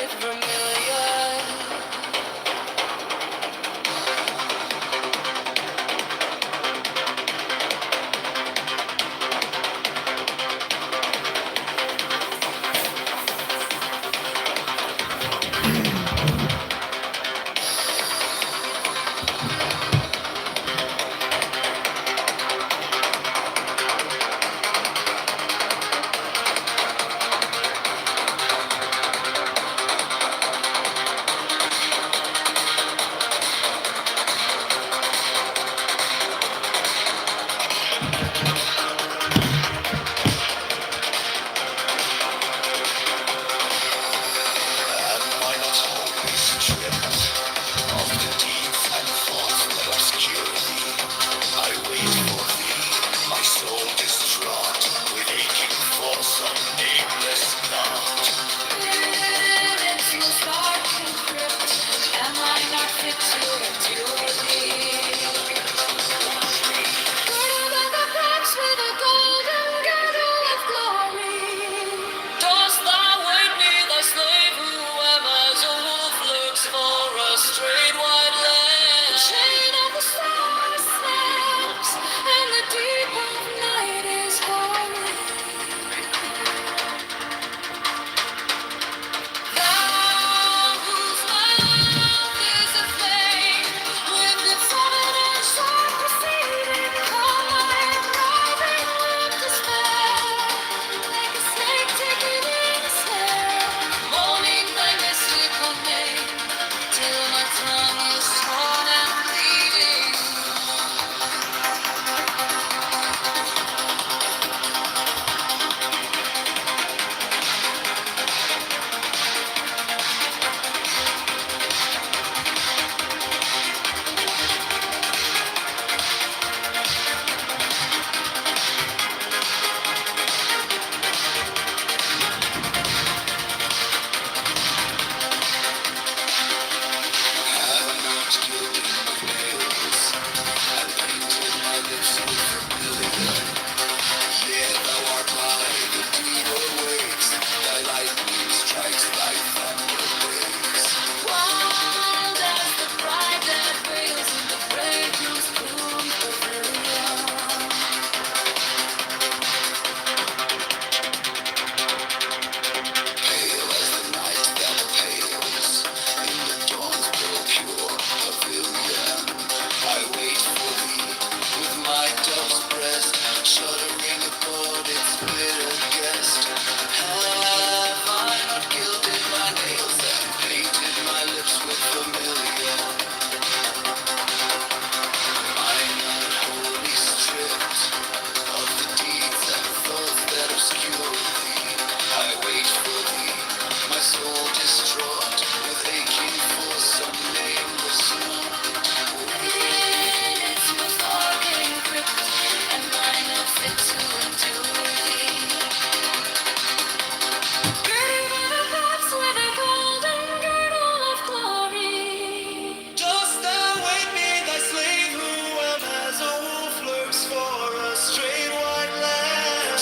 with vermilion.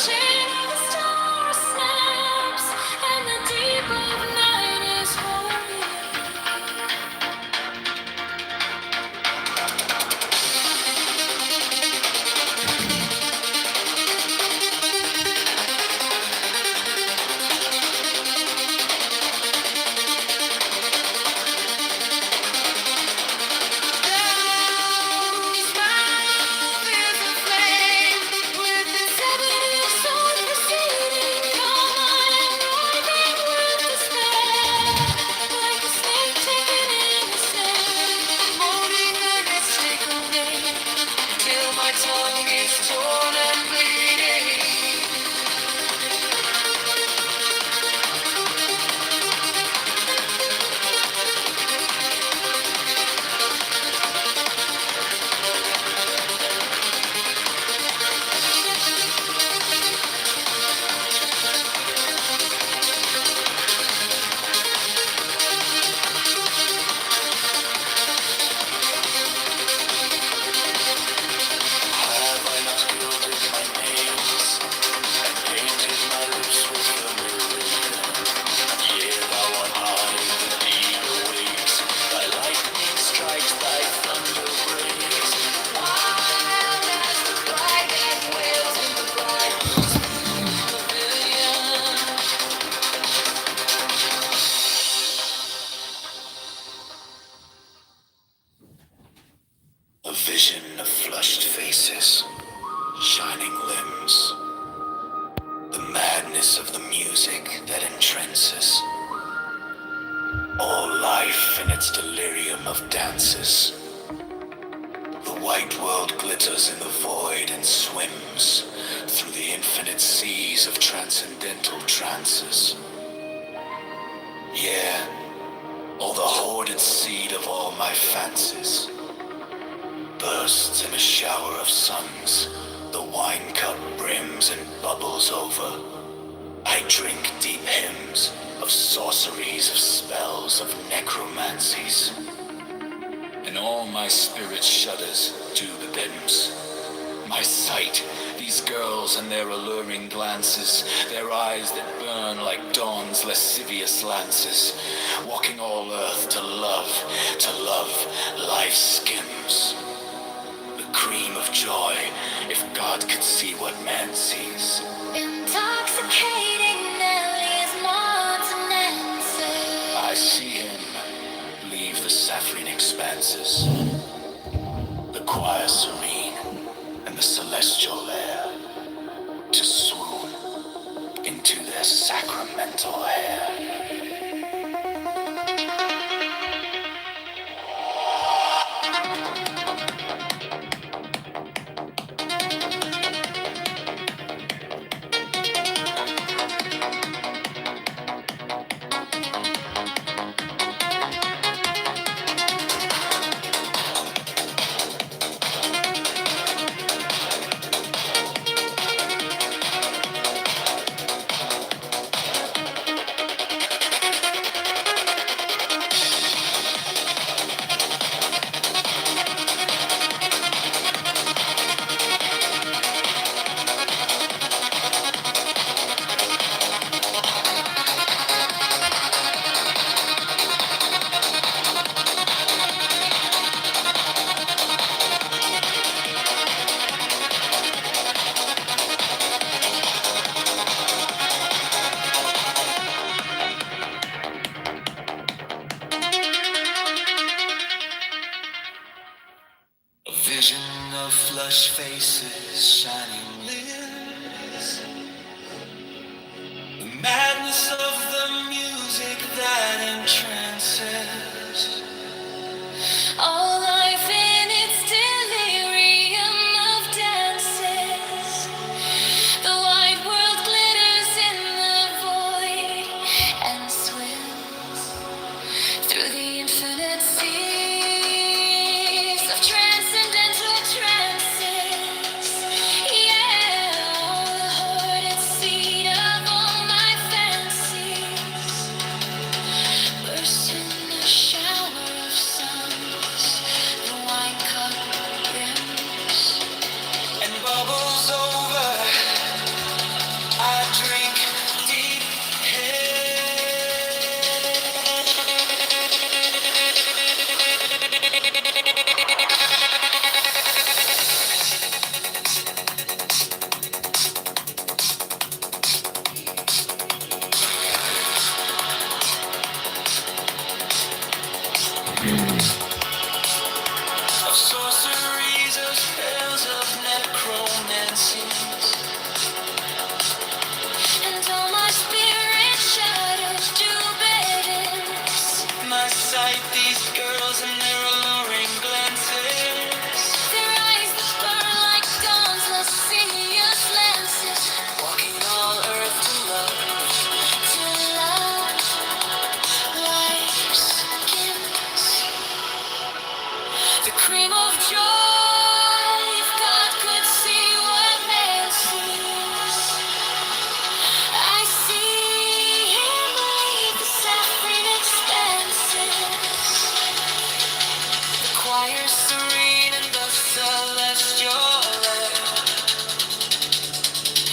Chain of the stars snaps, and the deep of night is vision of flushed faces, shining limbs, the madness of the music that entrances, all life in its delirium of dances. The white world glitters in the void and swims through the infinite seas of transcendental trances. Yeah, all the hoarded seed of all my fancies bursts in a shower of suns. The wine cup brims and bubbles over. I drink deep hymns of sorceries, of spells, of necromancies. And all my spirit shudders to the bims. My sight, these girls and their alluring glances, their eyes that burn like dawn's lascivious lances, walking all earth to love, life's skims. The cream of joy, if God could see what man sees. Intoxicating Nelly's Montanenses. I see him leave the saffron expanses, the choir serene and the celestial air, to swoon into their sacramental hair. A vision of flushed faces, shining limbs, the madness of the music that entrances. All life in its delirium of dances. The wide world glitters in the void and swims through the infinite seas of transcendental trances. Yeah, all the hoarded seed of all my fancies burst in a shower of suns. The wine cup brims And bubbles over, I drink deep of sorceries, of spells, of necromancies. and all my spirit shadows to bedins. My sight, these girls and their alluring glances, Their eyes that burn like dawn's lascivious lances. walking all earth to love. To love life's gifts. The cream of joy, if God could see what man sees. I see him leave the saffron expanses. The choir serene and the celestial air,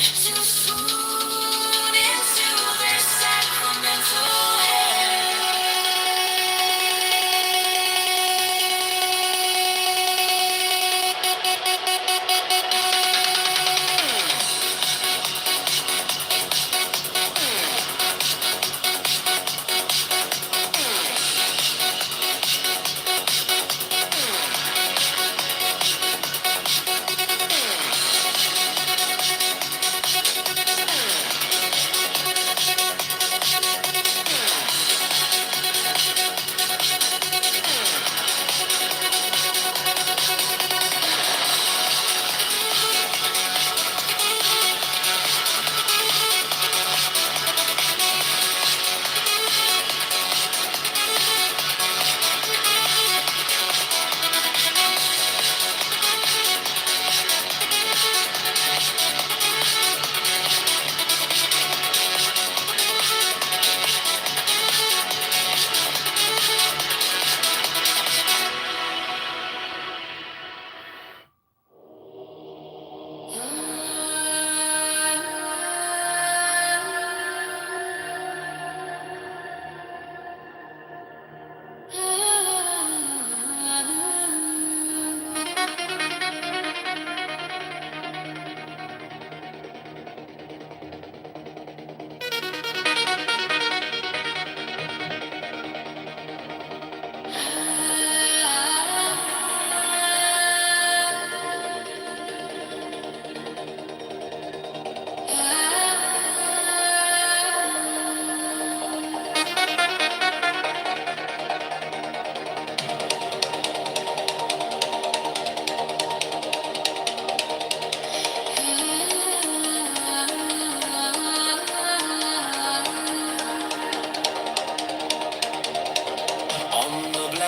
To swoon into their sacramental hair.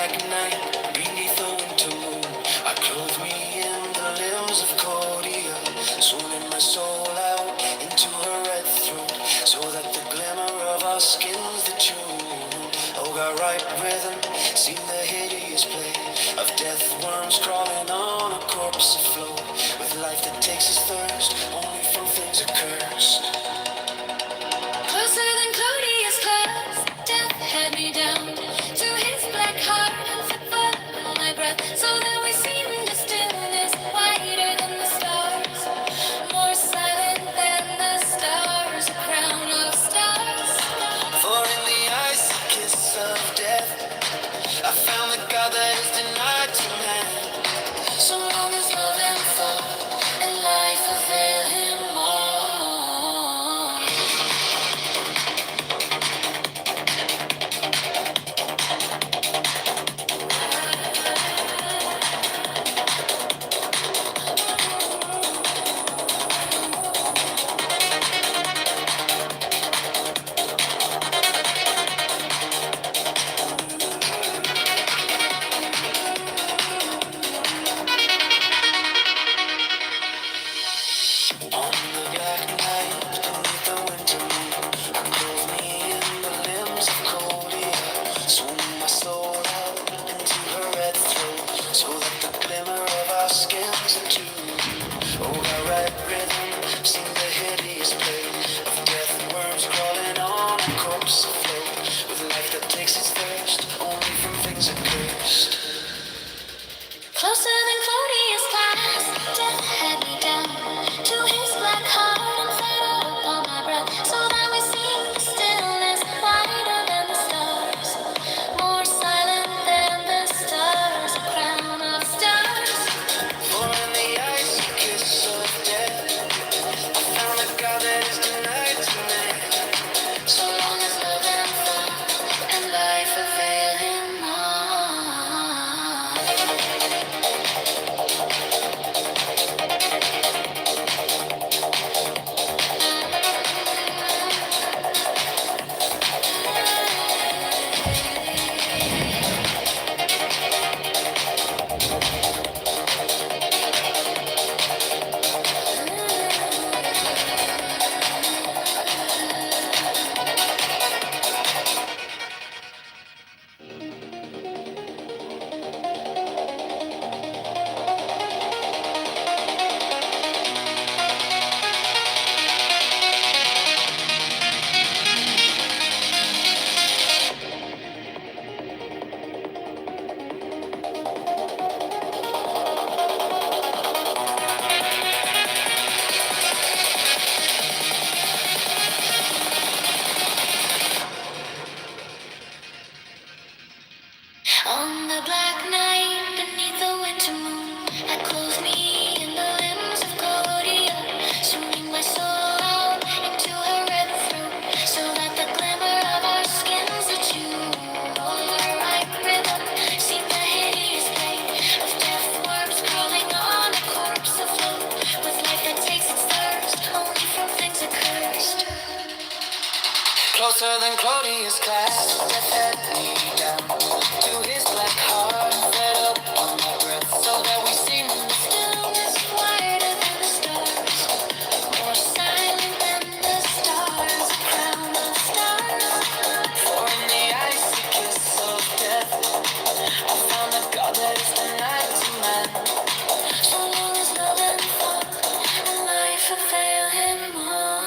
black night, beneath the winter moon, I clothe me in the limbs of Cordia, swooning my soul out into her red throat, so that the glimmer of our skin's the tune. Oh, got right rhythm, seen the hideous play of death worms crawling on a corpse afloat, with life that takes its thirst only from things accursed. Closer than Claudius class, death had me down to his black heart and foot my breath, so that we seem the stillness, whiter than the stars, more silent than the stars, a crown of stars. For in the icy kiss of death, I found the God that is denied to man. So long as love and thought and life avail him all. On the black night, beneath the winter moon, I clothe me in the limbs of Cordia, swooning my soul out into her red throat, so that the glimmer of our skins are tuned. Oh, got right rhythm, seen the hideous play of death worms crawling on a corpse afloat, with life that takes its thirst only from things accursed. Closer than Claudius class, death had me down to his black heart and fed up on my breath, so that we seem the stillness, whiter than the stars, more silent than the stars, a crown of stars. For in the icy kiss of death, I found a God that is denied to man. So long as love and thought and life avail him all. On the black night, beneath the winter moon, I clothe me in the limbs of Claudia, swooning my soul out into her red throat, so that the glimmer of our skins are tuned. On the right rhythm, seen the hideous play of death worms crawling on a corpse afloat, with life that takes its thirst only from things accursed. Closer than Claudius class, death had me down to his black heart, fed up on my breath, so that we seem the Stillness whiter than the stars, more silent than the stars, a crown of stars. for in the icy kiss of death, I found the God that is denied to man. So long as love and thought and life avail him all.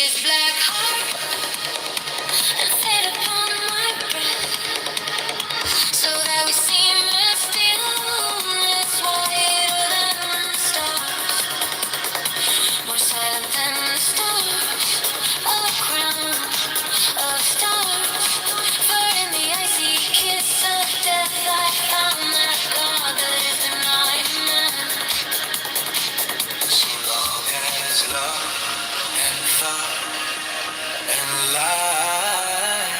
his black heart and fed upon my breath, so that we seem as stillness whiter than the stars, more silent than the stars, a crown of stars. For in the icy kiss of death I found that God that is denied man. So long as love and thought and light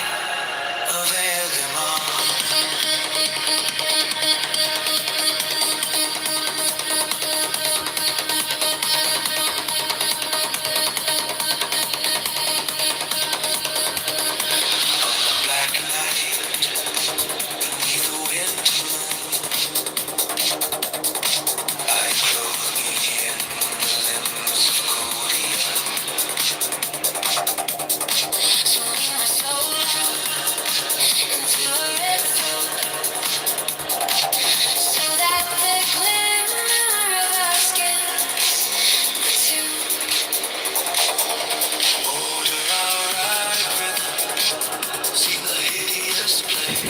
avail them all. On the black night, beneath the winter moon, I clothe me in the limbs of Cordia. Swing my soul out into a red throat, so that the glimmer of our skin too. Order our right rhythm, see the hideous play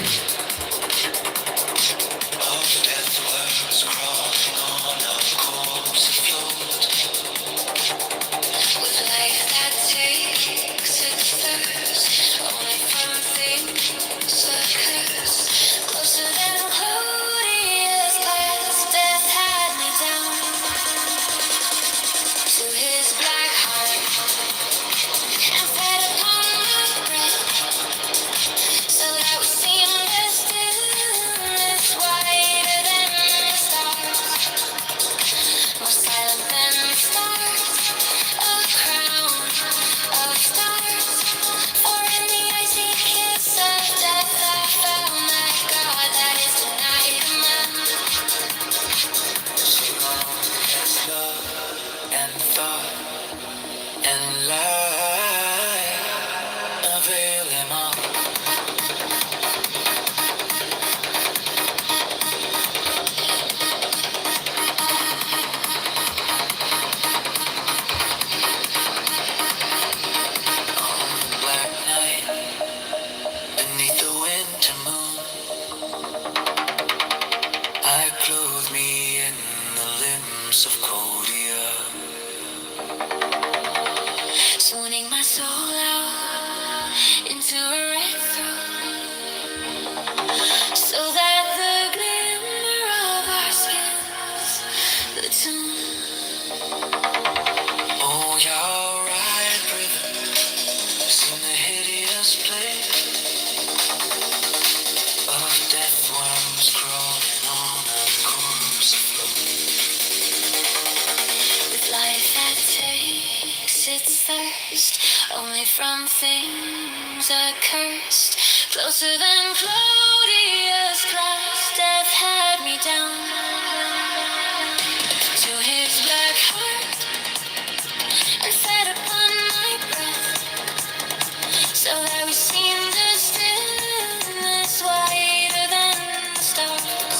of death worms crawling on a corpse afloat. With life that takes its thirst only from things accursed, closer than Claudius past death had me down to his black heart and fed upon my breath, so that we seemed as stillness whiter than the stars, more silent than the stars, a crown of stars. For in the icy kiss of death I found that God that is denied man. So long as love and thought and light avail them all. On the black night, beneath the winter moon, I clothe me in the limbs of Cordia. Swooning my soul out into a red throat, so that the glimmer of our skins could tune. Oh, your right rhythm, sing the hideous play of death worms crawling on a corpse afloat. With life that takes its thirst only from things accursed, closer than Claudius past death had me down to his black heart and fed upon my breath, so that we seemed as stillness whiter than the stars,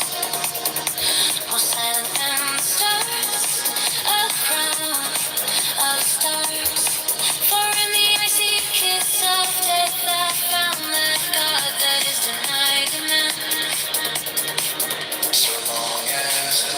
more silent than the stars, a crown of stars. For in the icy kiss of death I found that God that is denied man. So long as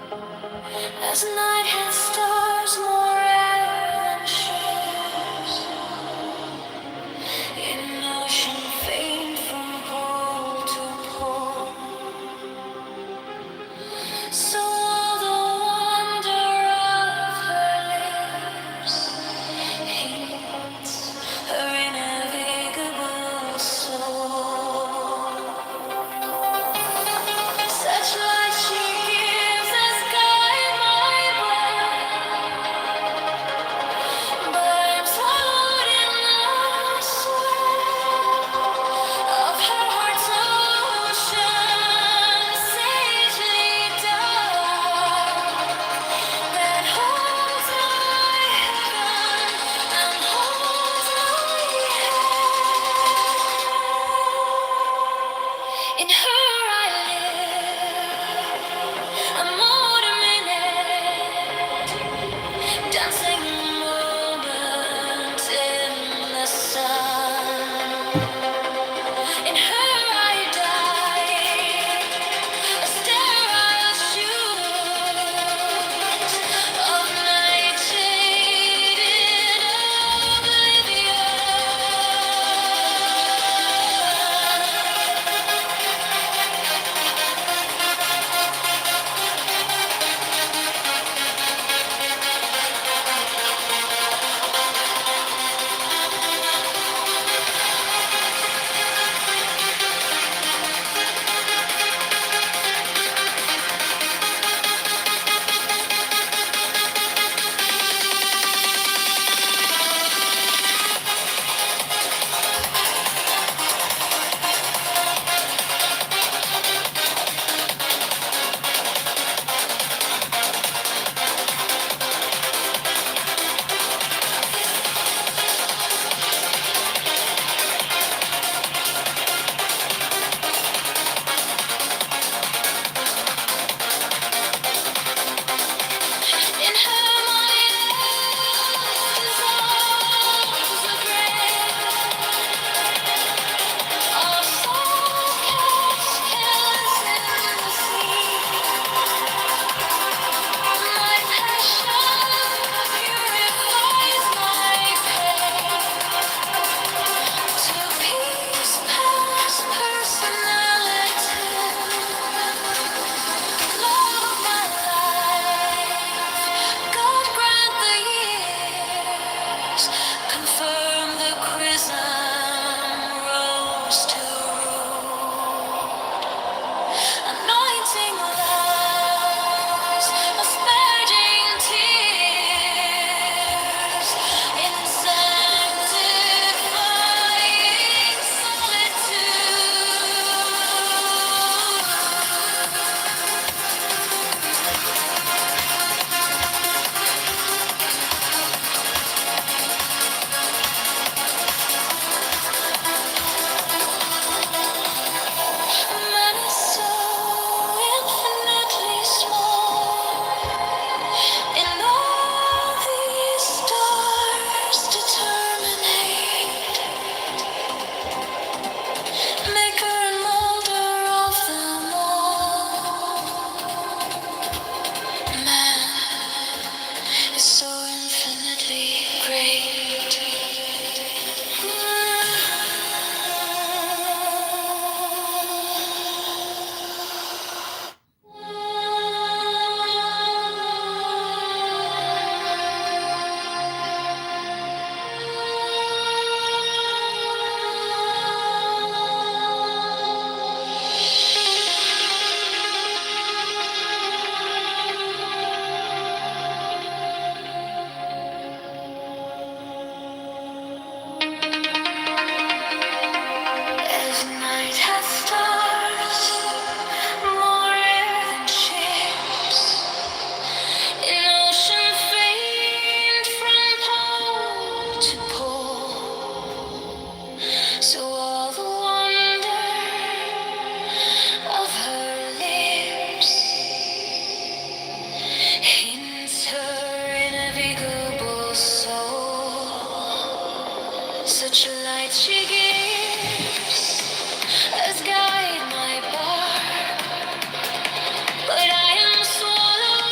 As night had stars more rare than ships in ocean faint from pole to pole. So all the wonder of her lips heats her innavigable soul. Such light she gives as guide my blood, but I'm swallowed in the swell of her heart's ocean, sagely dark, that holds my heaven and holds my head. In her I live, a mortal minute, dancing moment in the sun. In her I die, a sterile shoot of night shaded in her my dissolves the grave of soul-cast careless in the sea. My passion purifies my pain to peace past personality. Love of my life, God grant the years, confirm the chrism rose to root, anointing loves, asperging tears, in sanctifying man is so infinitely small. In all these stars to terminate, maker and molder of them all. Man is so infinitely great. As night has stars more rare than ships in ocean faint from pole to pole, so all the wonder of her lips hints her innavigable soul. Such a light she gives as guide my bar, but I am swallowed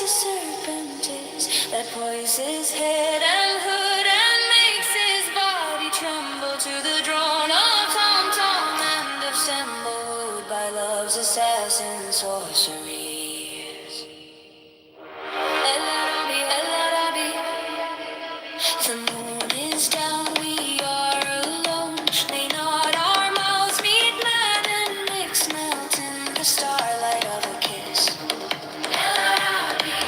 crazy serpent is that poises his head and hood and makes his body tremble to the drone of Tom Tom and of Symbol, wooed by love's assassin sorceries. El-Arabi, El-Arabi, the moon is down, we are alone. May not our mouths meet, mad and mix, melt in the starlight of a kiss. El-Arabi,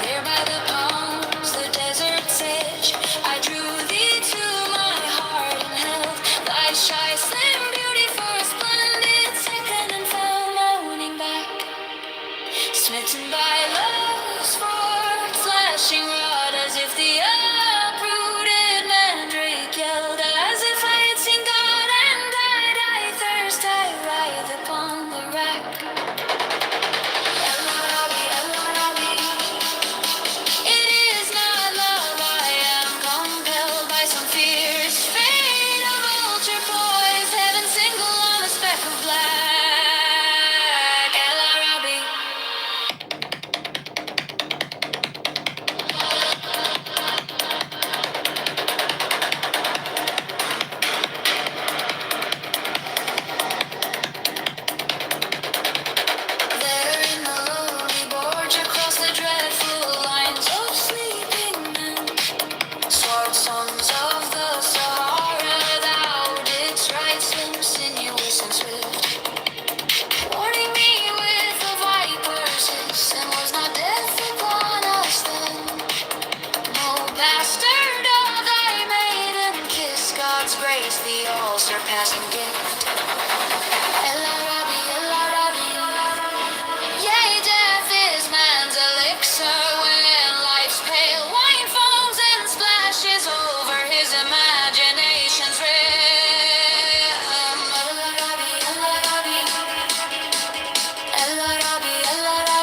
there by the palms, the desert's edge, I drew thee to my heart and held thy shy, slim beauty for a splendid second and fell moaning back, smitten by love's forth flashing rod, as if the uprooted mandrake yelled, as if I had seen God and died. I thirst, I writhe upon the rack. El-Arabi, El-Arabi, it is not love, I am compelled by some fierce fate of vulture poise, heaven single on a speck of black. El-Arabi, there in the lonely gorge across the dreadful lines of sleeping men, sword songs of the Sahara, thou didst write slim, sinuous and swift, warning me with the viper's hiss, and was not death upon us then? No bastard of thy maiden kiss, God's grace, the all-surpassing gift. El-Arabi, El-Arabi, yea, death is man's elixir when life's pale wine foams and splashes over his imagination's rim. El-Arabi, El-Arabi, El-Arabi, El-Arabi,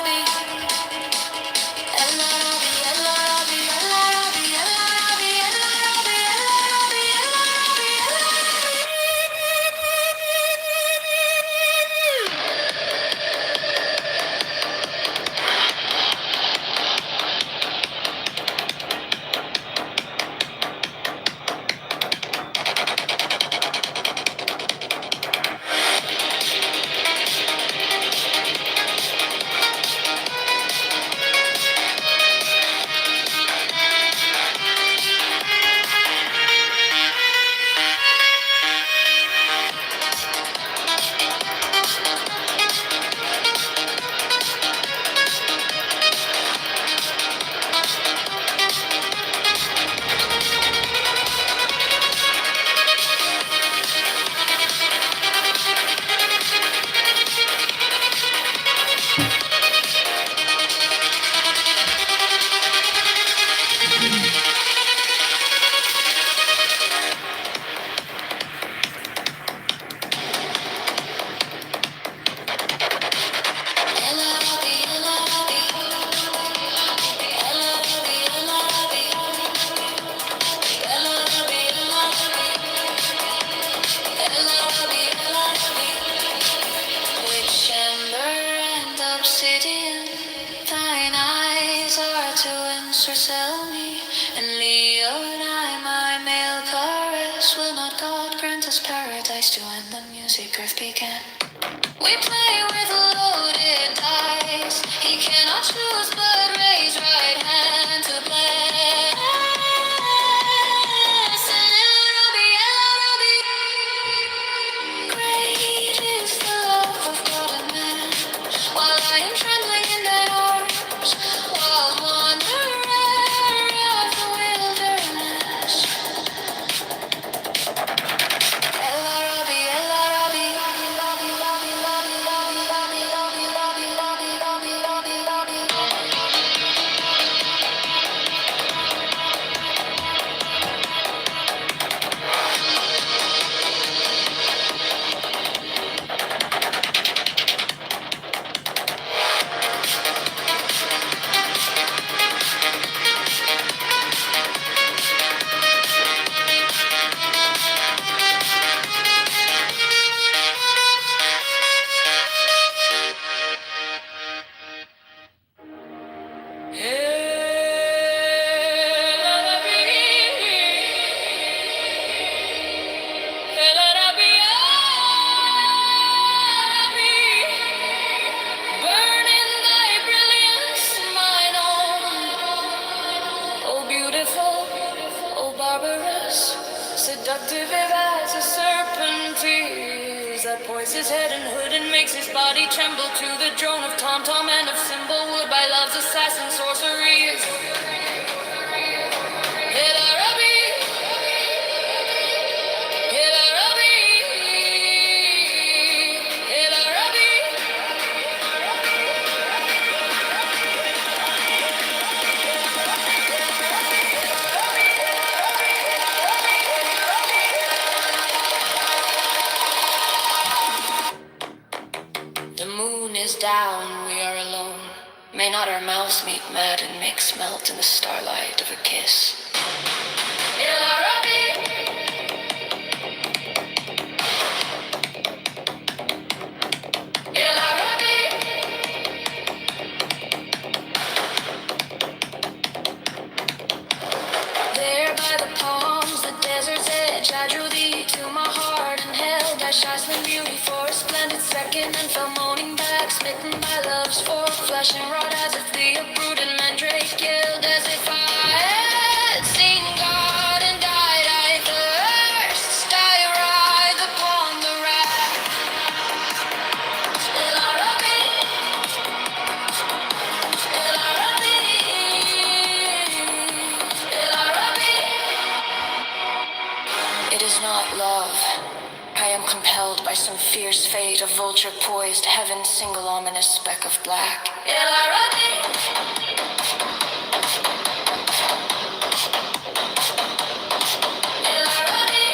El-Arabi, El-Arabi, El-Arabi, El-Arabi, El-Arabi, El-Arabi, which ember and obsidian thine eyes are to ensorcell me, and Leonine, my male caress, will not God grant us paradise to end the music earth began? We play with loaded dice, he cannot choose but raise right hand to bless. And El-Arabi, El-Arabi, great is the love of God and man, while I am trembling in thine arms, wild wanderer of the wilderness. El-Arabi, El-Arabi, lifts his head and hood and makes his body tremble to the drone of tom-tom and of cymbal, wood by love's assassin sorcery is El Arabi, El Arabi, El Arabi. The moon is down, we are alone. May not our mouths meet mad and mix, melt in the starlight of a kiss. El Arabi, El Arabi. There by the palms, the desert's edge, I drew thee to my heart and held thy dazzling beauty for a splendid second, and fell moaning back, smitten by love's fork, flashing rod as if the uprooted mandrake yelled, as if I had seen God and died. I thirst, I writhe upon the rack. El Arabi, El Arabi, El Arabi. It is not love. I am compelled by some fierce fate, a vulture poised, heaven's single ominous speck of black. El Arabi, El Arabi.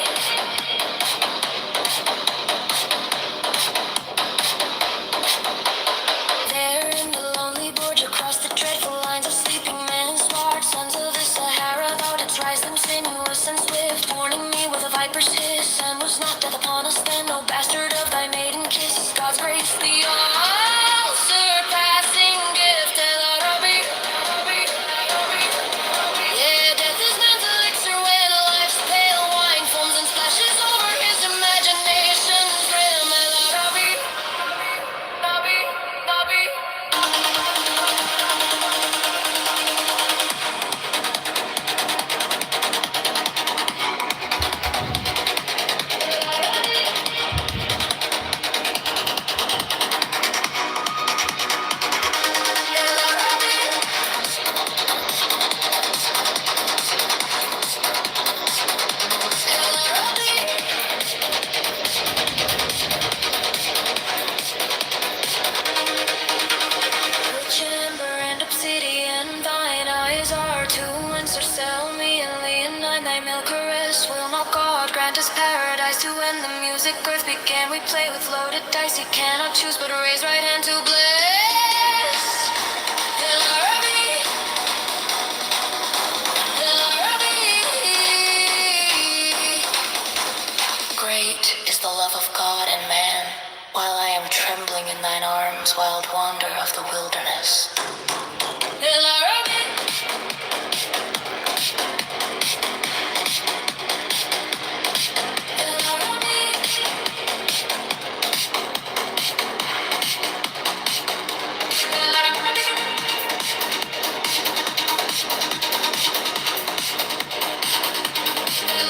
There in the lonely gorge, across the dreadful lines of sleeping men and smart sons of the Sahara, thou didst rise them sinuous and swift, warning me with a viper's hiss, and was not death upon us then, no bastard of thy maiden kiss. God's grace, the all-surpassing gift. El Arabi, yeah, death is man's elixir when life's pale wine foams and splashes over his imagination's rim. El Arabi, Arabi, Arabi. Rich amber and obsidian, thine eyes are to answer. Sell me and leonine, thy milk caress. Will not God grant us paradise to end the music earth began? We play with loaded dice, you cannot choose but raise right hand to bless. El Arabi, El Arabi. Great is the love of God and man, while I am trembling in thine arms, wild wander of the wilderness. El Arabi, El Arabi. El Arabi. El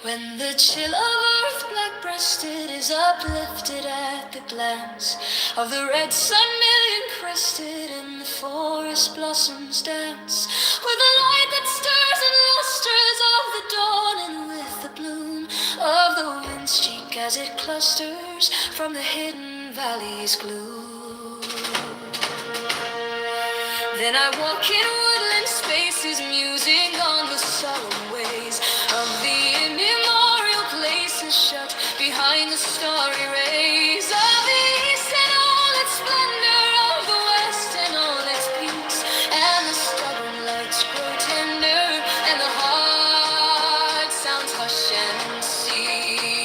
When the chill of earth black-breasted is uplifted at the glance of the red sun million-crested, and the forest blossoms dance with the light that stirs and lusters of the dawn, and with the bloom of the wind's cheek as it clusters from the hidden valley's gloom. Then I walk in woodland spaces, musing on the solemn ways of the immemorial places shut behind the starry rays of the east, and all its splendor of the west, and all its peaks, and the stubborn lights grow tender, and the heart sounds hush and cease.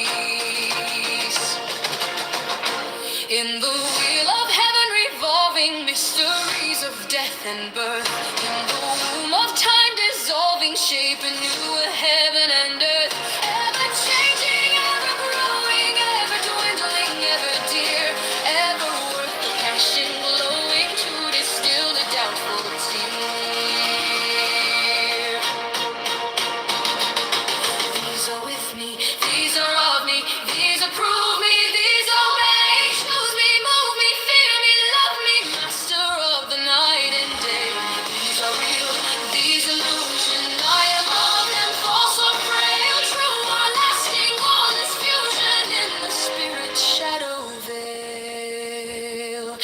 In the wheel of heaven revolving, mysteries of death and birth, in the womb of time dissolving, shape a new heaven and earth. Ever changing, ever growing, ever dwindling, ever dear, ever worth the passion glowing to distill the doubtful tear. These are with me, these are of me, these approve me, these obey. Choose me, move me, fear me, love me, master of the night and day. These are real, these illusion, I am of them, false or frail, true or lasting, all is fusion in the spirit shadow veil.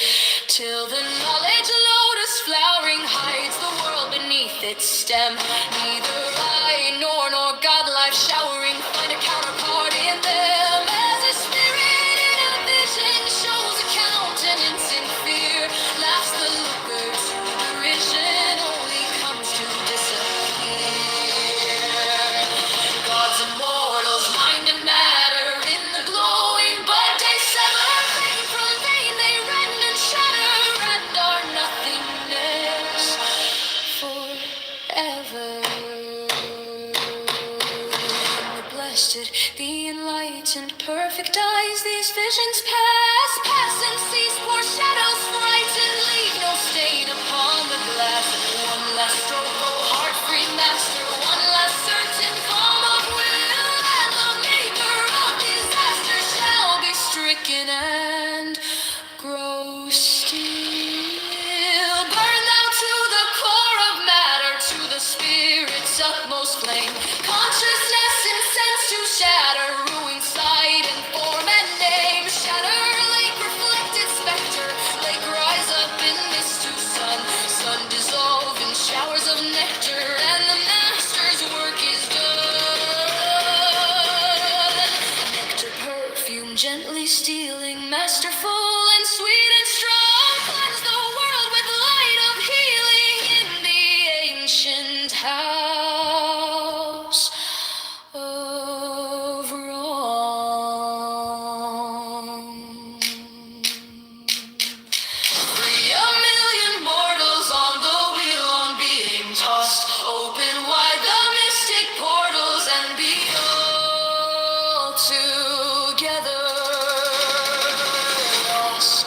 Till the knowledge lotus flowering hides the world beneath its stem. Neither I nor God life showering find a counterpart in them. As a spirit in a vision shows a countenance in fear, laughs the looker to derision, only comes to disappear. Gods and mortals, mind and matter in the glowing but they sever. Vein from vein they rend and shatter and are nothingness forever. The blessed, the enlightened, perfect eyes, these visions pass and cease, pour shadows bright and leave no stain upon the glass. One last stroke, oh heart-free master, one last certain calm of will, and the maker of disaster shall be stricken and grow still. Burn thou to the core of matter, to the spirit's utmost flame. Consciousness and sense to shatter, ruin sight and form and name. Shatter, lake, reflected spectre, lake rise up in mist to sun. Sun dissolve in showers of nectar, and the master's work is done. Nectar perfume gently stealing, masterful and sweet and strong, cleanse the world with light of healing in the ancient house of wrong. Free a million mortals on the wheel, on being tossed, open wide the mystic portals and be all together lost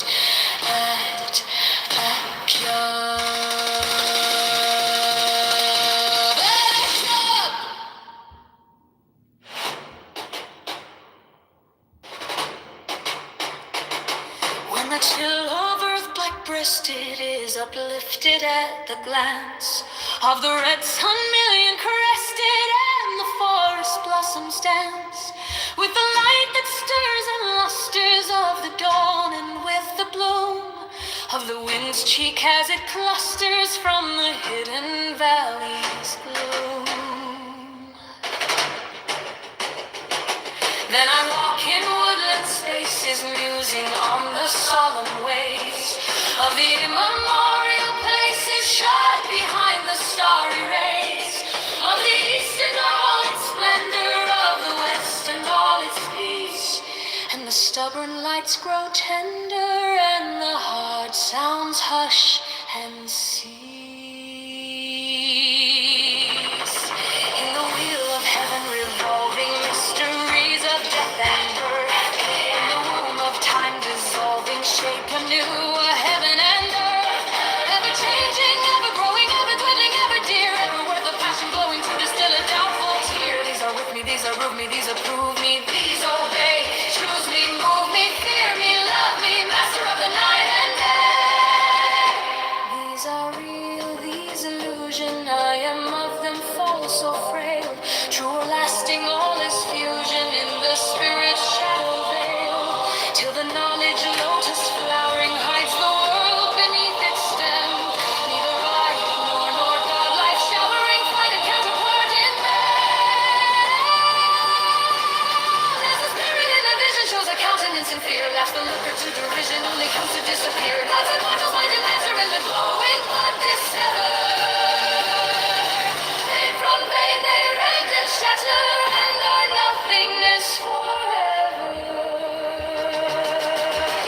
at Akya. When the chill of earth black-breasted is uplifted at the glance of the red sun million crested, and the forest blossoms dance with the light that stirs and lusters of the dawn, and with the bloom of the wind's cheek as it clusters from the hidden valley's gloom. Then I walk in woodland spaces, musing on the solemn ways of the immemorial places shut behind the starry rays of the east and all its splendor, of the west and all its peace. And the stubborn lights grow tender, and the hard sounds hush and cease. In the wheel of heaven revolving, mysteries of death and birth, in the womb of time dissolving, shape anew a heaven and earth. Ever changing, ever growing, ever dwindling, ever dear, ever worth of passion glowing to distill a doubtful tear. These are with me, these approve me, these approve me, these obey. Choose me, move me, fear me, love me, master of the night and day. These are real, these illusion, I am of them false or frail. True or lasting, all is fusion in the spirit shadow veil. Till the knowledge lotus flowering hides the world beneath its stem. Neither I nor God life showering find a counterpart in man. As the spirit in a vision shows a countenance in fear, laughs the looker to derision, only comes to disappear. Gods and mortals mind and answer in the glowing blood dissever. Vein from vein they rend and shatter and are nothingness forever.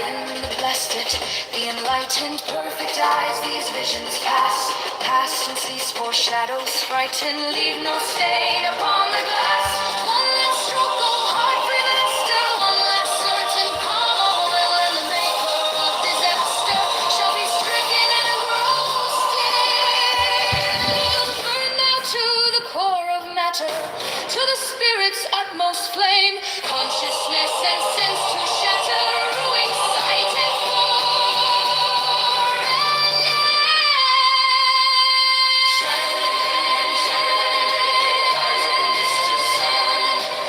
In the blessed, The enlightened, perfect eyes, these visions pass, pass and cease, for shadows frighten, leave no stain upon the glass. One last stroke, go hard, breathe and still, one last certain calm, all will, and the maker of disaster shall be stricken and grow still. You burn now to the core of matter, to the spirit's utmost flame, consciousness and sense to shatter, ruin sight and form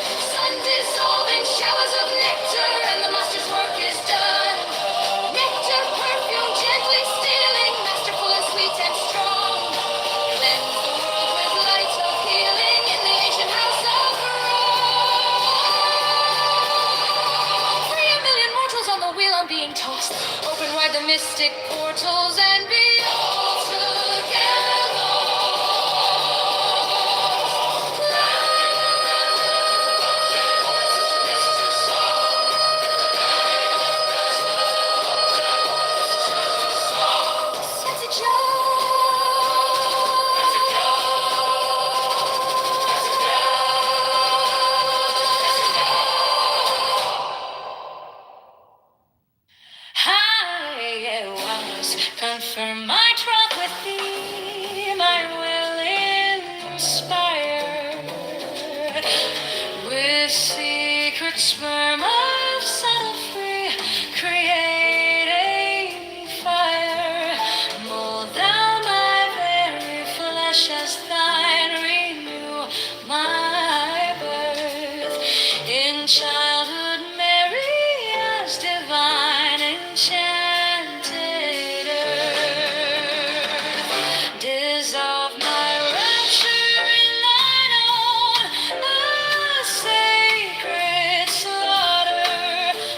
and sun dissolving showers of nectar, and the master's work is done. Nectar perfume gently stealing, masterful and sweet and strong. Cleanse the world with light of healing in the ancient house of Rome. Free a million mortals on the wheel I'm being tossed. Open wide the mystic portals and be all together I was confirm my troth with thee, my will inspire with secret sperm of subtle free, creating fire. Mold thou my very flesh as thine, renew my birth in childhood, Mary as divine enchanted earth. Dissolve my rapture in thine own, the sacred slaughter,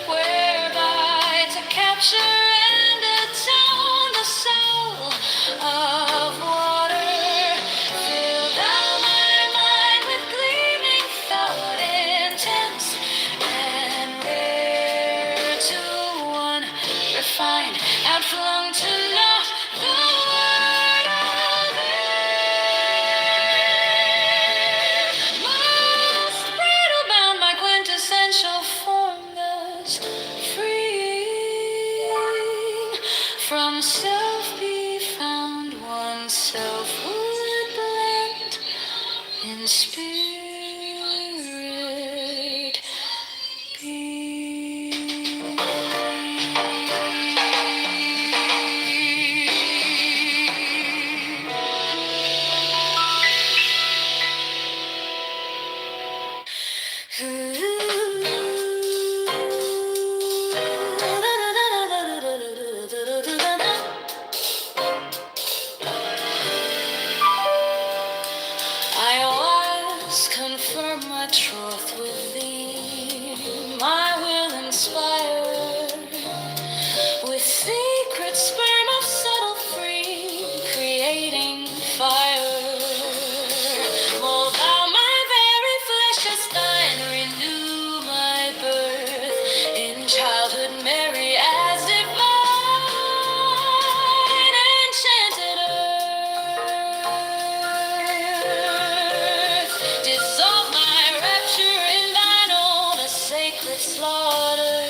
whereby to capture and atone the soul of water. Fill thou my mind with gleaming thought, intense and rare, to one refined, outflung to naught, the word of air. Must bridle bound my quintessential form, thus freeing from self be found, one self would blend in spirit be. I was confirm my troth with thee, my will inspire with secret sperm of subtle free, creating fire. Mold thou my very flesh as thine, renew my birth in childhood, Mary as divine enchanted earth. Dissolve my rapture in thine own, a sacred slaughter,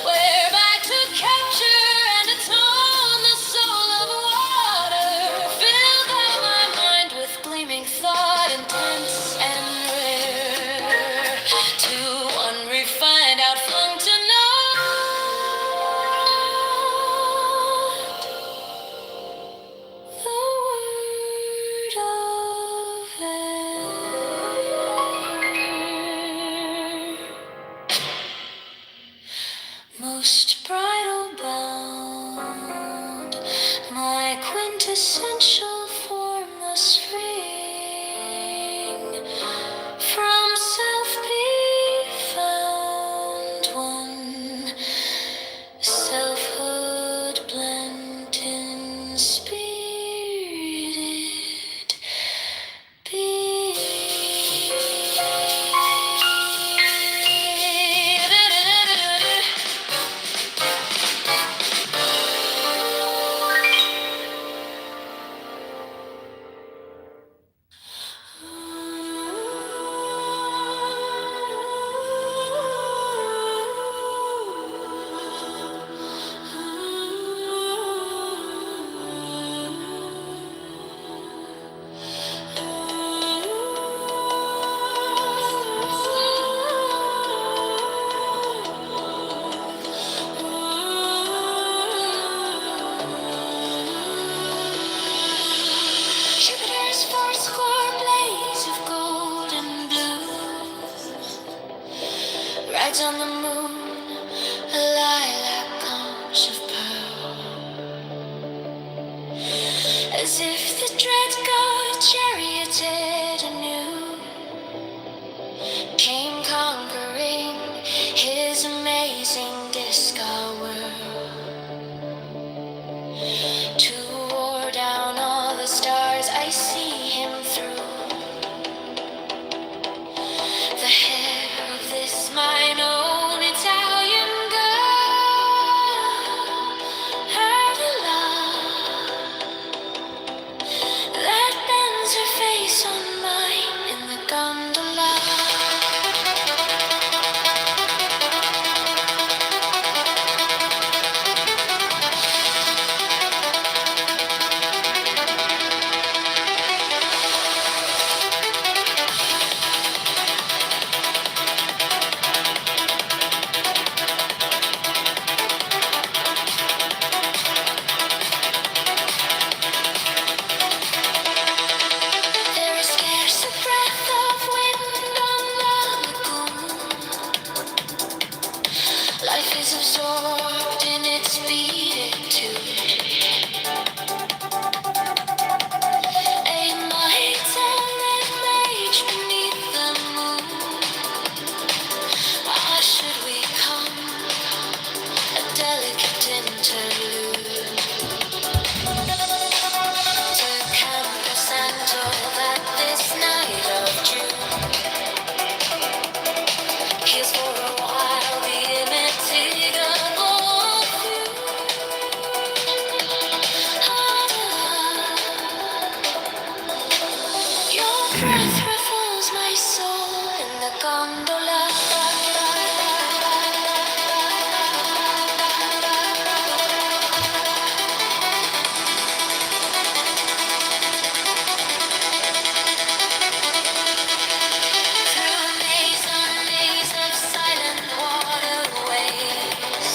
whereby to capture and atone the soul of water. Fill thou my mind with gleaming thought, intense and rare, to unrefined, outflung to naught, the word of air. Most bridal bound, my quintessential form thus freeing, from self be found, one selfhood blent in spirit be. Rides on the moon, a lilac conch of pearl. As if the dread god charioted anew, came conquering his amazing disco world. To war down all the stars, I see him through. The hair of this mine own Italian girl, her the love that bends her face on mine in the gondola. There is scarce a breath of wind on the lagoon. Life is absorbed in its beating tune. A might and rage beneath the moon. Ah, should we come a delicate interlude to Campo Santo that this night of June heals for a while the immitigable your breath ruffles my soul in the gondola. Through a maze of silent waterways,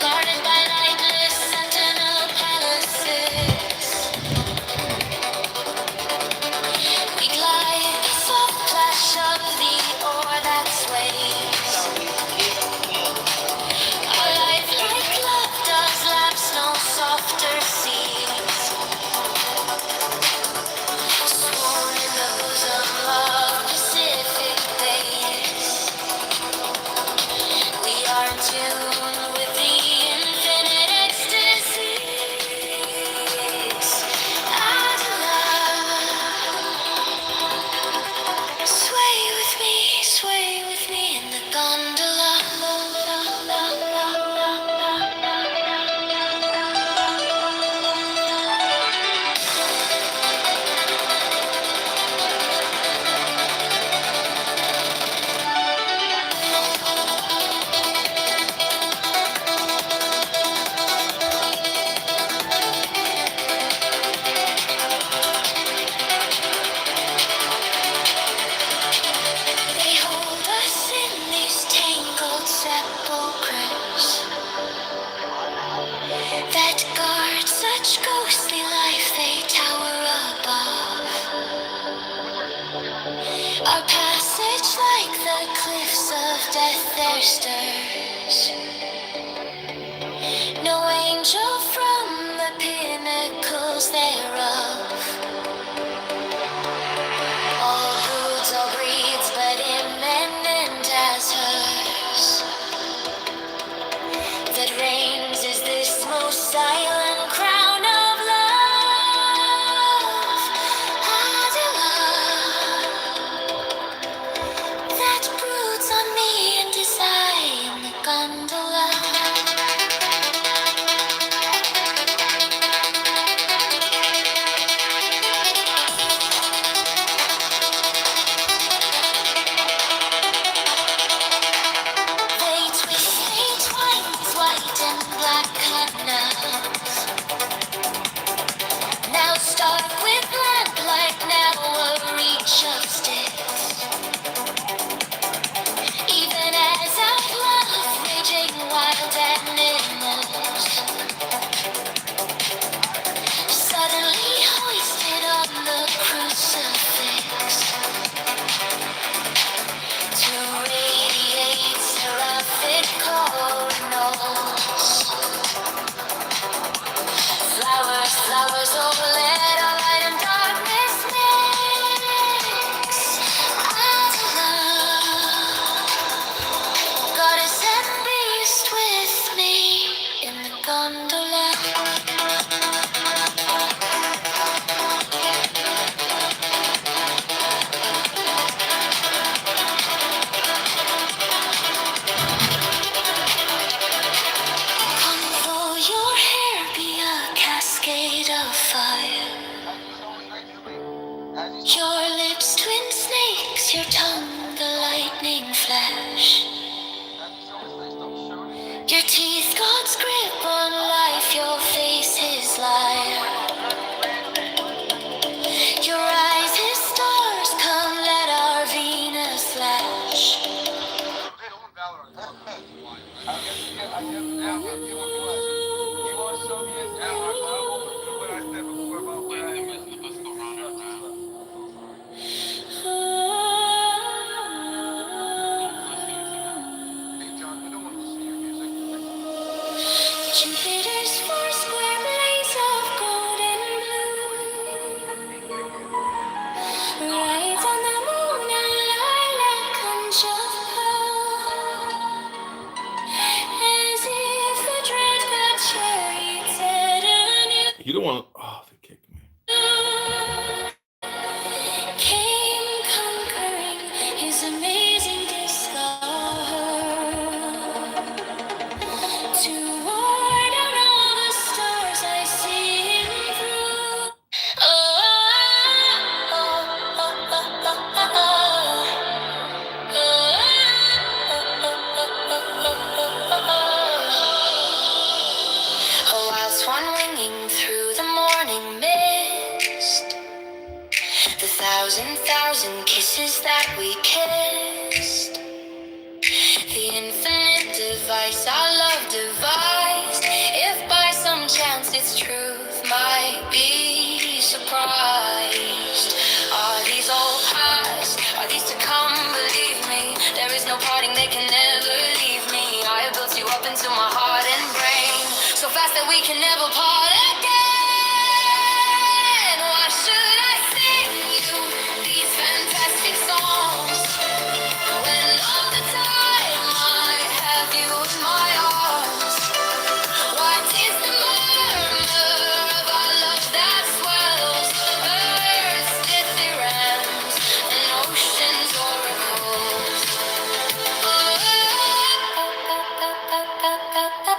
guarded by lightless sentinel palaces, we glide, the soft plash of the oar that sways. Our life like love does lapse no softer seas. Sworn in the bosom of Pacific bays, we are in tune with the infinite ecstasies. Adela, sway with me in the gondola. They hold us in these tangled sepulchres that guard such ghostly life. They tower above our passage like the cliffs of death. Their stirs no angel from the pinnacles thereof. All broods, all breeds, but immanent as hers, that reigns is this most silent crown of love. Adela, that broods on me in design, the gondola. flash. Your teeth God's grip on life, your face His light. Your eyes His stars, come let our Venus flash. Jupiter's four square blaze of gold and blue rides on the moon and lilac conch of pearl, as if the dread god chariots at anew. You don't want. Oh, they kicked me. Came conquering his amazing discover to ward out all the stars I see him through. Oh, oh, oh, oh, oh, oh. A wild swan winging through the morning mist, the thousand kisses that we kissed, the infinite device our love devised. If by some chance its truth might be surprised, are these all past? Are these to come? Believe me, there is no parting, they can never leave me. I have built you up into my heart and brain, so fast that we can never part again. Why should I sing you these fantastic songs when all the time I have you in my arms? What is the murmur of our love that swells earth's dithyrambs and ocean's oracles?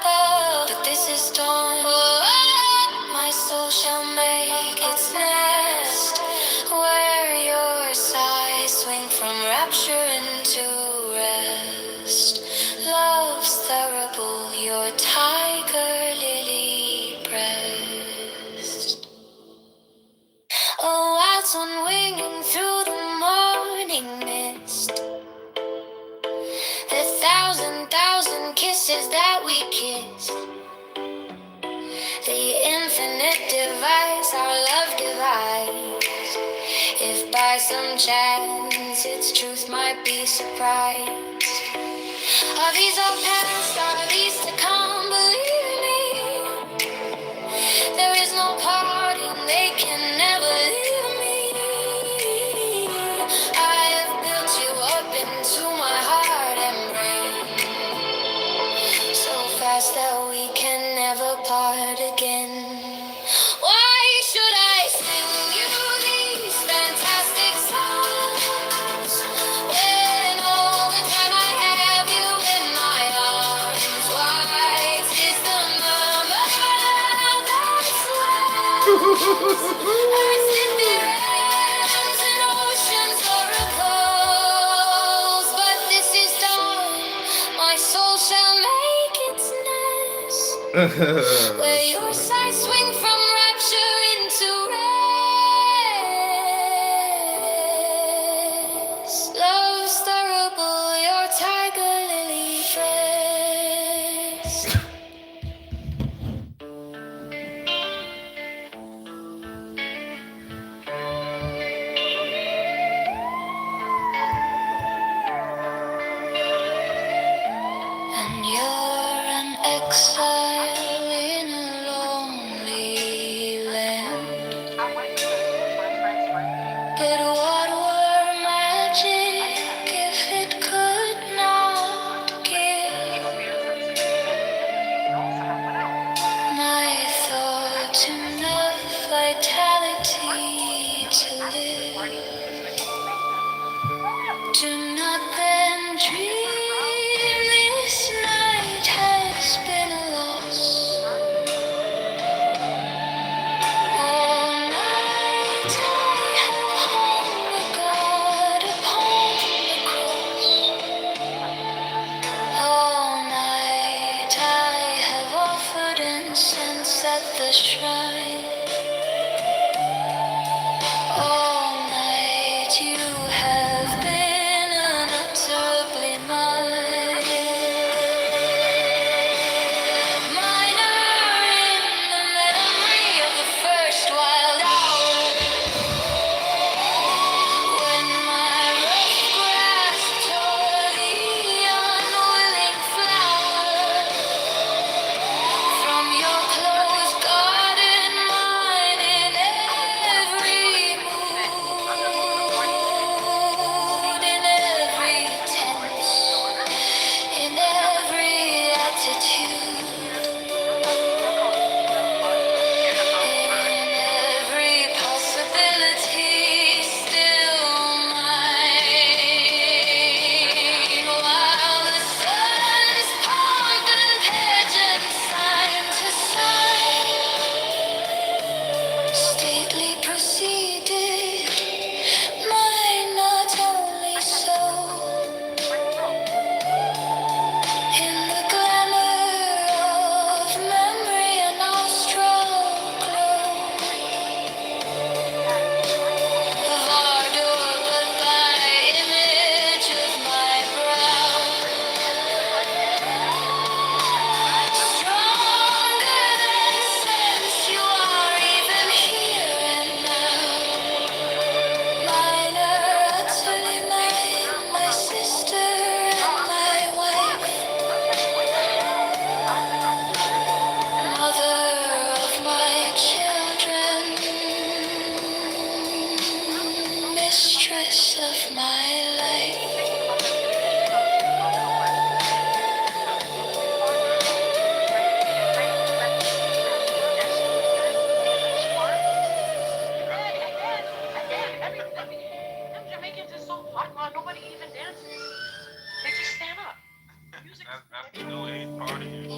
But this is dawn. My soul shall make its nest where your sighs swing from rapture into rest. Love's thurible, your tiger lily breast. Oh, wild swan winging through the morning mist, the thousand kisses that we kissed, the infinite device our love devised. If by some chance its truth might be surprised, are these all past? Are these to come? Believe me, there is no parting, they can never leave me. I have built you up into my heart and brain, so fast that we can never part again. Why should I sing you these fantastic songs when all the time I have you in my arms? Why is the murmur that swells earth's dithyrambs and ocean's oracles? But this is dawn, my soul shall make its nest where your sighs swing from rapture into rest. Love's thurible, your tiger lily breast. And you're an exile in a lonely land. But what were magic if it could not give my thoughts enough vitality to live? Do not then dream this night has been a lost at the shrine. All night you have been unutterably mine. Minor in the memory of the first wild hour, when my rough grasp tore the unwilling flower from your closed garden, mine in every mood, in every tense, in every attitude, in every possibility, still mine. While the sun's pomp and pageant sign to sign, stately proceeded, mine not only so. In the glamour of memory and nostril glow of ardor, but by image of my brow, stronger than sense, you are even here and now. Minor, utterly mine, my sister and my wife, mother of my children, mistress of my life. Them Jamaicans is so hot, man. Nobody even dances. They just stand up. Music is That's the new age party.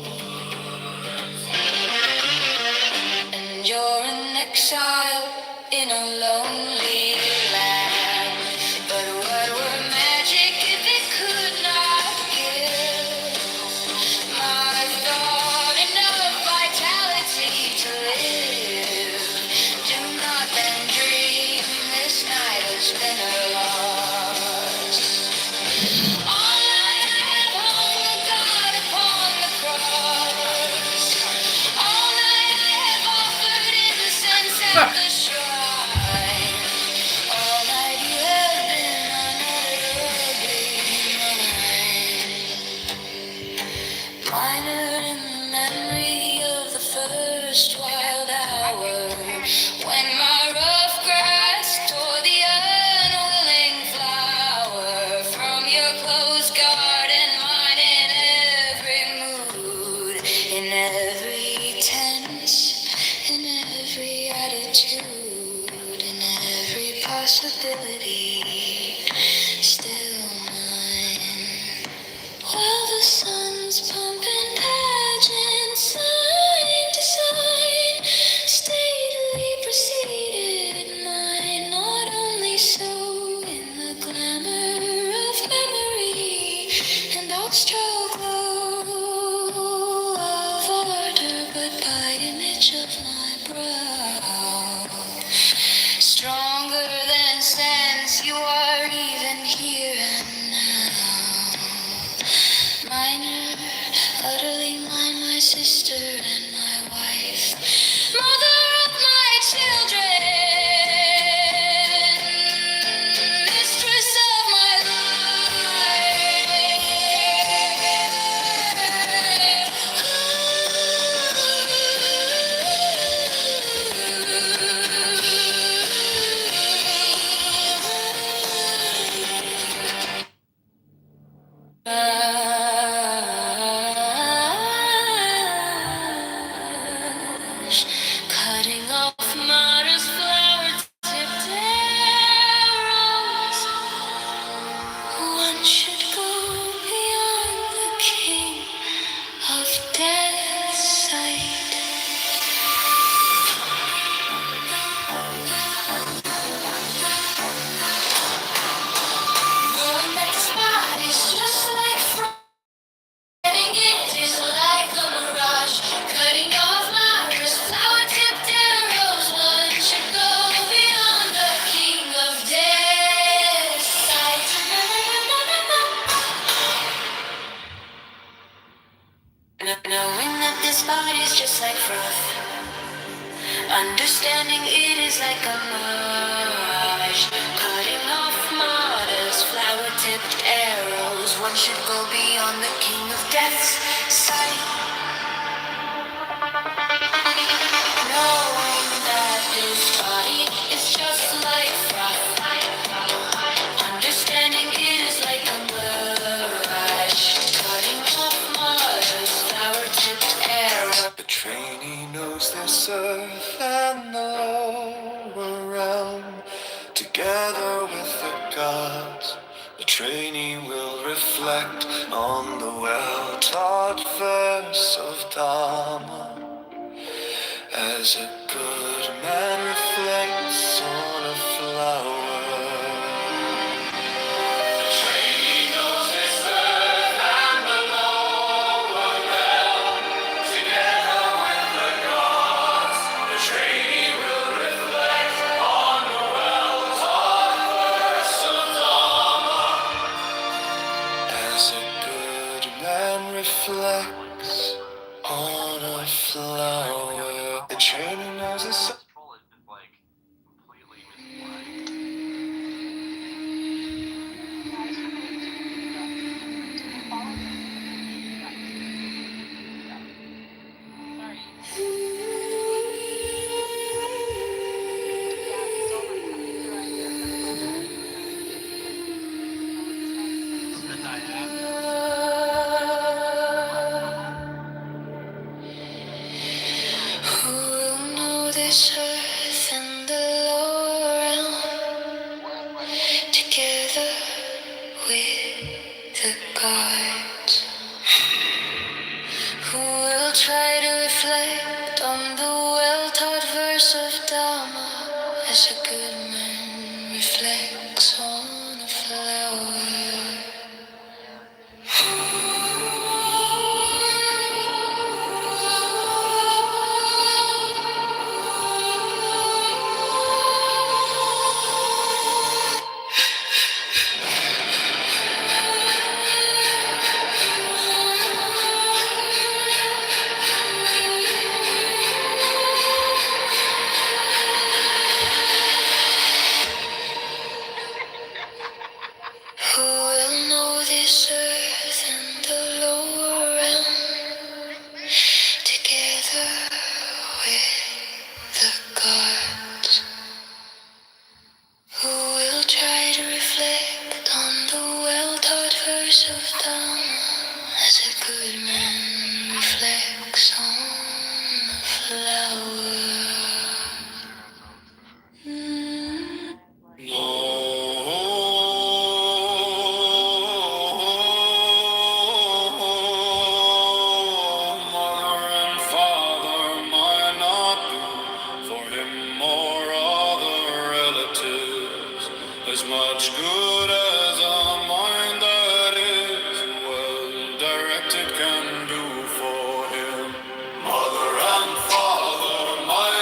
And you're an exile in a lonely land. But what were magic if it could not give my thought enough vitality to live? Do not then dream this night has been a loss. All night I have hung God upon the cross. All night I have offered incense at the shrine. All night you have been unutterably mine. Minor in the memory of the first wild hour, when my rough grass tore the unwilling flower from your closed garden, mine in every mood, in every tense, in every attitude, in every possibility, still mine. While the sun's pumping pageant, sign to sign, stately proceeded mine, not only so in the glamour of memory and austral glow of ardor, but by image of my brow, stronger than sense, you are even here and now. Minor, utterly mine, my sister and my wife, mother of my children, mistress of my cutting off mother's flower-tipped arrows. One should go beyond the king of death's sight. The next spot is just like just like froth. Understanding it is like a mirage. Cutting off martyrs, flower-tipped arrows. One should go beyond the king of death's sight. Knowing that this body is just like froth. Understanding it is like a mirage. Cutting off martyrs, flower-tipped arrows. The trainee knows this earth and the lower realm. Together with the gods, the trainee will reflect on the well-taught verse of Dharma. As a good man reflects on a flower. As a good man reflects on a flower. The trainee knows the sun. Troll has been like completely misapplied. Who will know this earth and the lower realm together with the gods? Who will try to reflect on the well-taught verse of Dharma as a good man reflects on a flower? Who will know this earth and the lower realm together with the gods? Who will try to reflect on the well-taught verse of Dharma as a good man reflects on a flower? Mother and father might not do for him or other relatives as much good as a mind that is well directed can do for him. Mother and father might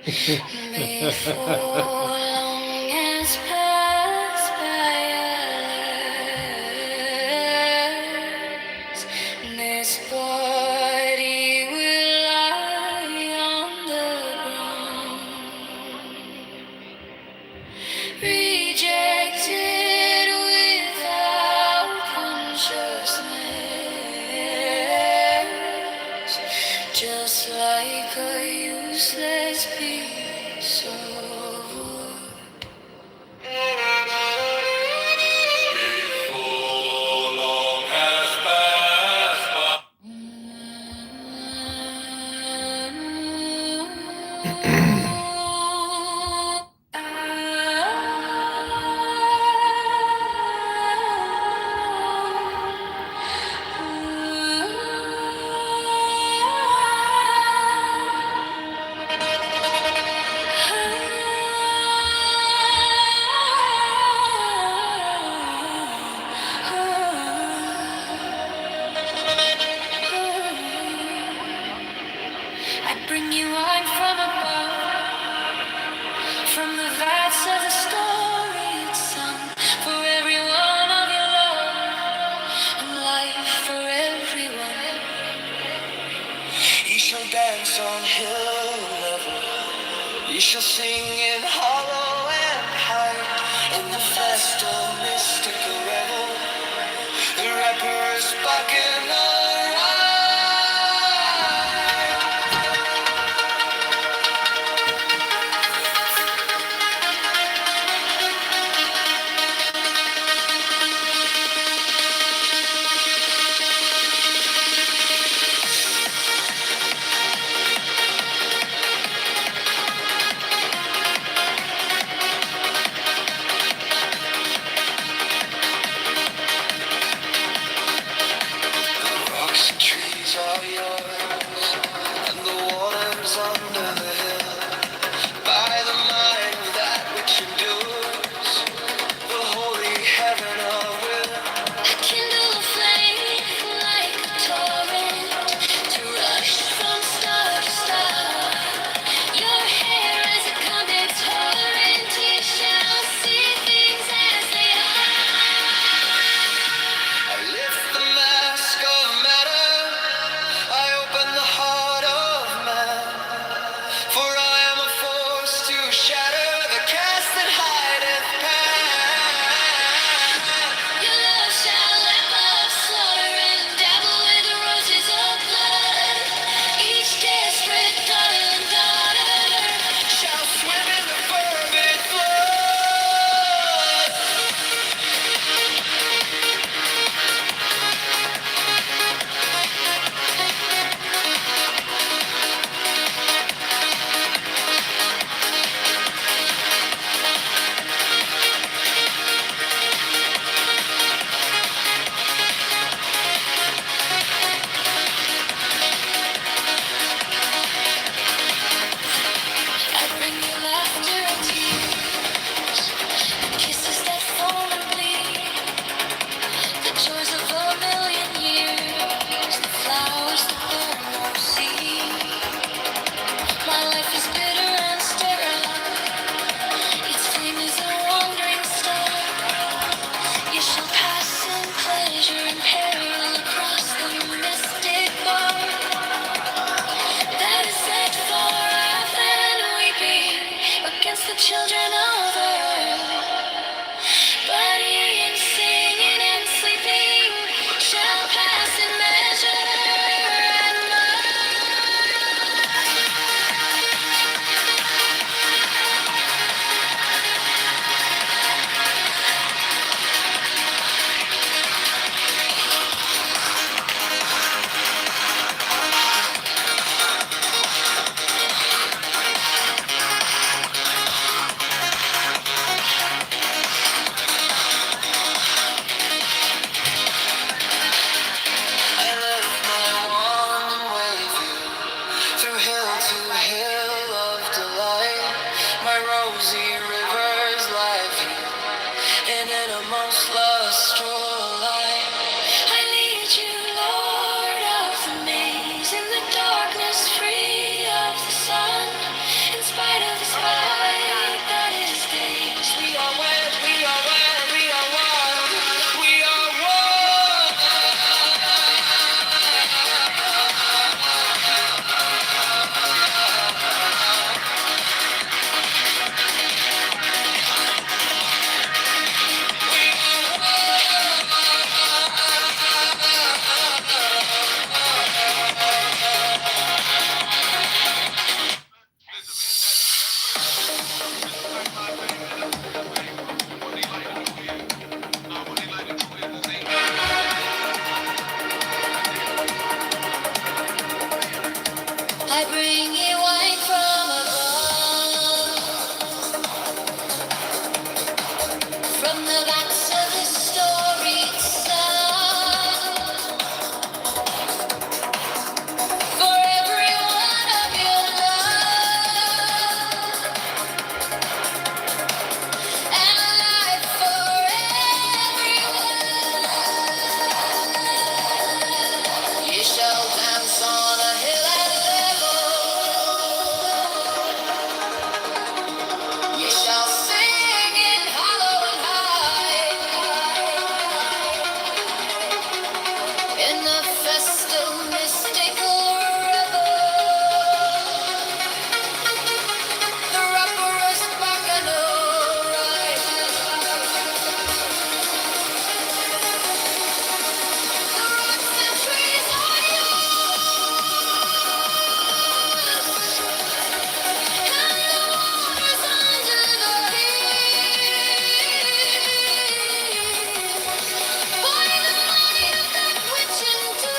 Before long has passed by us, this body will lie on the ground, rejected without consciousness, just like a useless piece of wood. Before long has passed by. I bring you wine from above, from the vats of the storied sun, for every one of your love, and life for everyone. Ye shall dance on hill level. Ye shall sing in hollow and high. In the festal mystical revel, the rapper is barking alright. The rocks and trees are yours, and the waters under the hill. By the mind of that which endures, the holy heaven of will. Kindle a flame like a torrent to rush from star to star. Your hair as a conduit torrent, you shall see things as they are. I lift the mask of matter, I open the heart of man, for I am a force to shatter the cast that hideth pan. Your love shall lamp up slaughter and dabble with the roses of blood. Each desperate daughter and daughter Shall swim in the fervent flood. I bring you laughter and tears, the kisses that fall and bleed, the joys of a million years, the flowers that bear no seed. My life is bitter and sterile, its flame is a wandering star. You shall pass in pleasure and peril across the mystic bar that is set for wrath and weeping against the children of earth. But ye in singing and sleeping shall pass in measure and mirth. rest of mystical revel. The rapper's bacchanal rite. The rocks and trees are yours, and the waters under the hill. By the might of that which endures,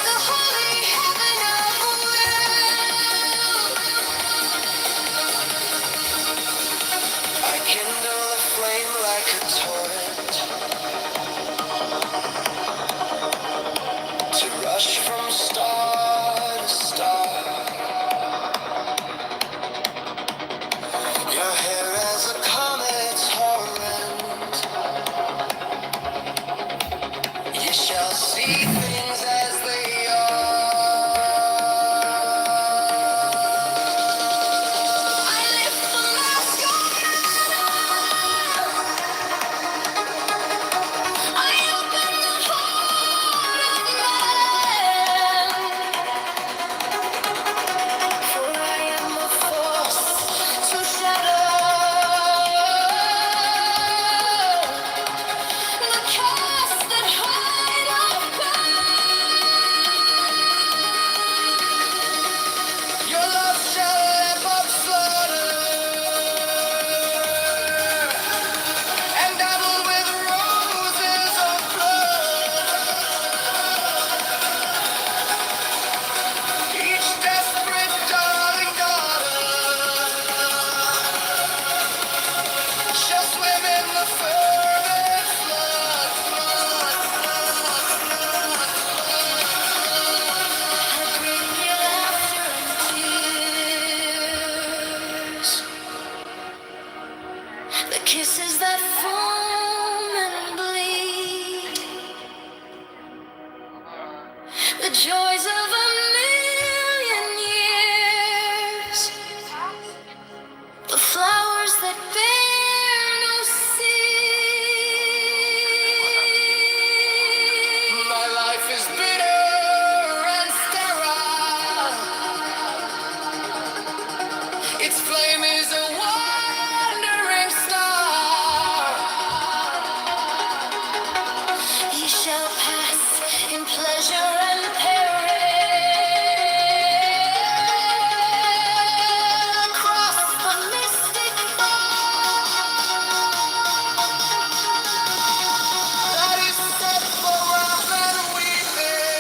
the holy heaven of will. I kindle a flame like a torrent to rush from star to star. Your hair as a comet's torrent. You shall see things as they are. I lift the mask of man. I open the heart of man. For I am a force to shatter the cast that hide of God. Your love shall lap up slaughter and dabble with roses of blood. Each desperate darling daughter shall swim in the fervent flood. I'll bring you laughter and tears, the kisses that foam and bleed, the joys of a million years, the flowers that bear no seed. My life is bitter and sterile. Its flame is a wandering star. Ye shall pass in pleasure and peril across the mystic that is set for wrath and weeping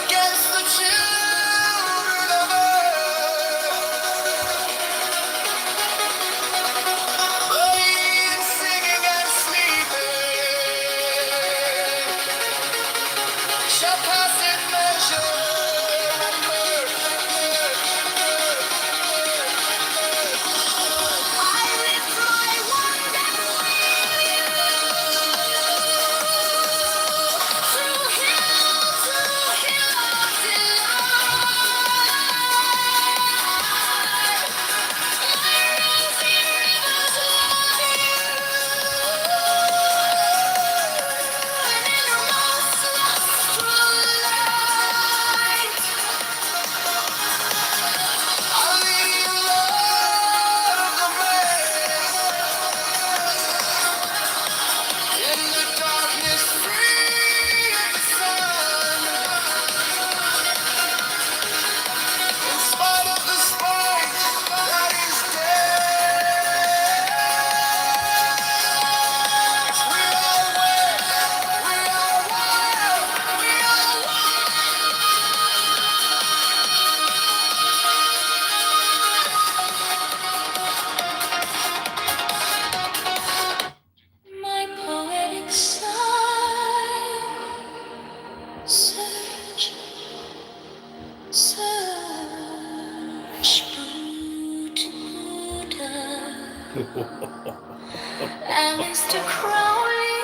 against the children of earth. Playing, singing, and sleeping shall pass in measure and mirth. I lift my wonder through hill to hill of delight. My rosy rivers love you, and in most lustful light, I'll lead you, Lord of the in the darkness free of the sun. In spite of the spite that is dead, we are wed, we are wild, we are one. My poetic sigh, search, search, Buddha. Alistair Crowley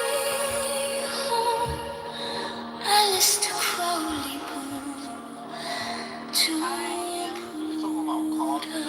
home, Alistair Crowley boo, to Buddha.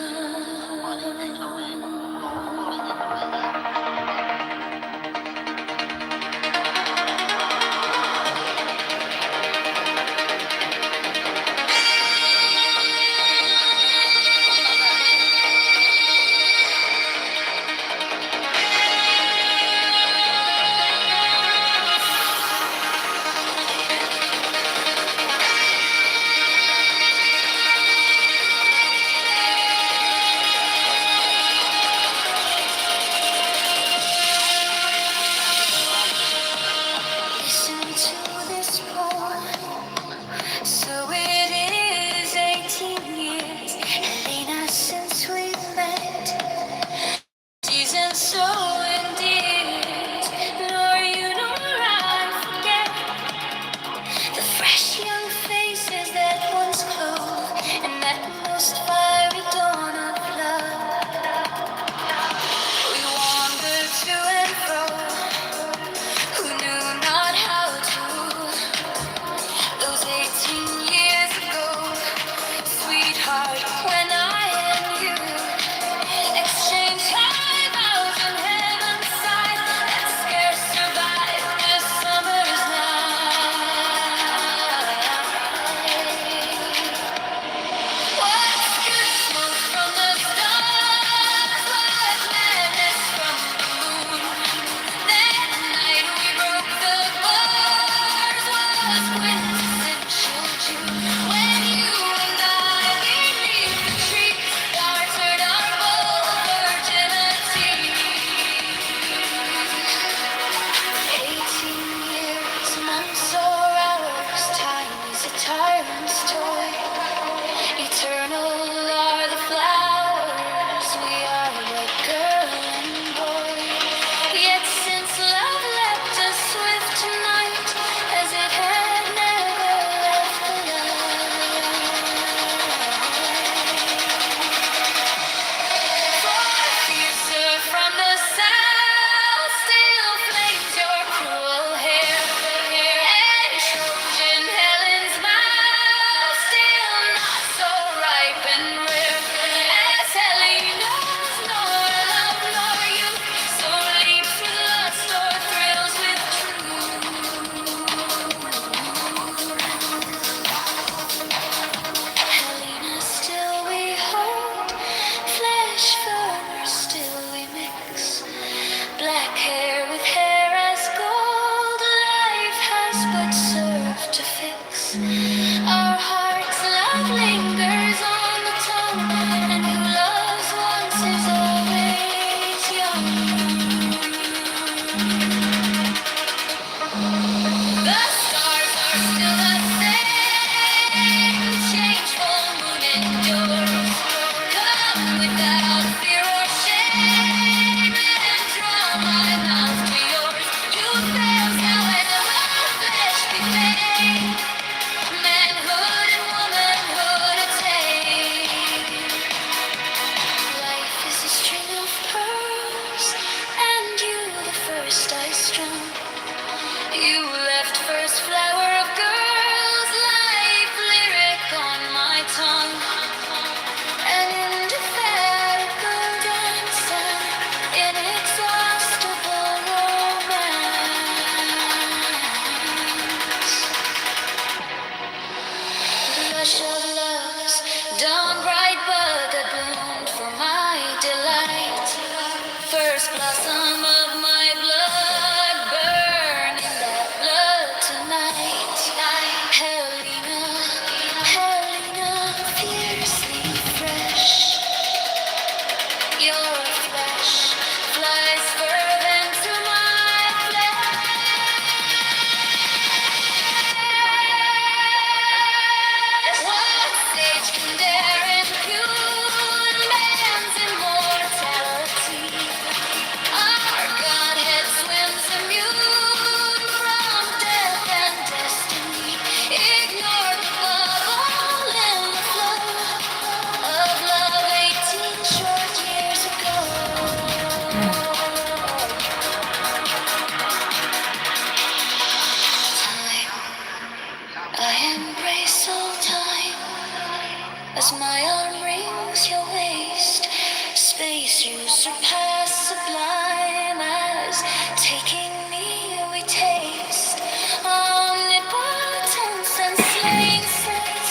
taking me we taste omnipotence and slaying sense.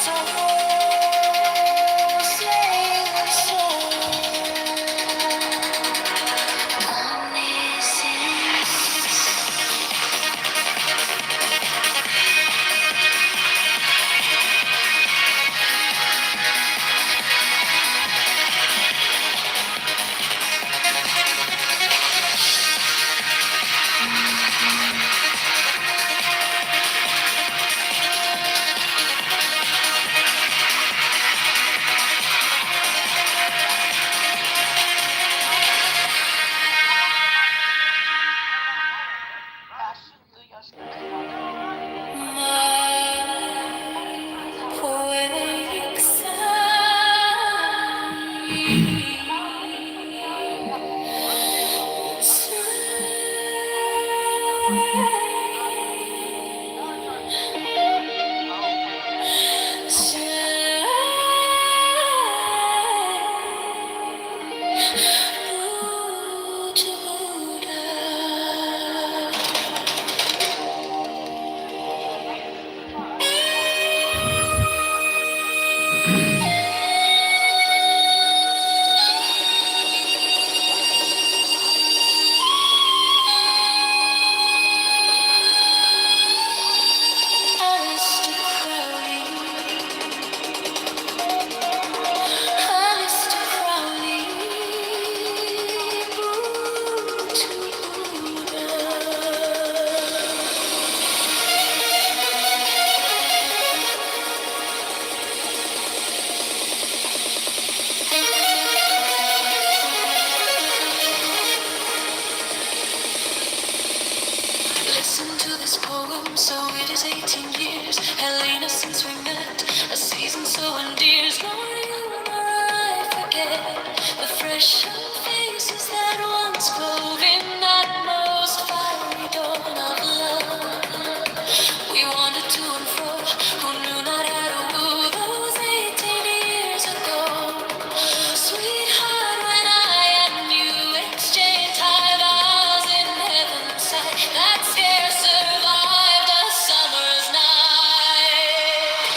Soul, slaying soul. Poetic Listen to this poem, so it is 18 years, Helena, since we met, a season so endears. Nor you nor I forget the fresh young faces that once clove in that most fiery dawn of love. We wandered to and fro, who knew not how to woo those 18 years ago. Sweetheart, when I and you exchanged high vows in heaven's sight, that scarce survived a summer's night.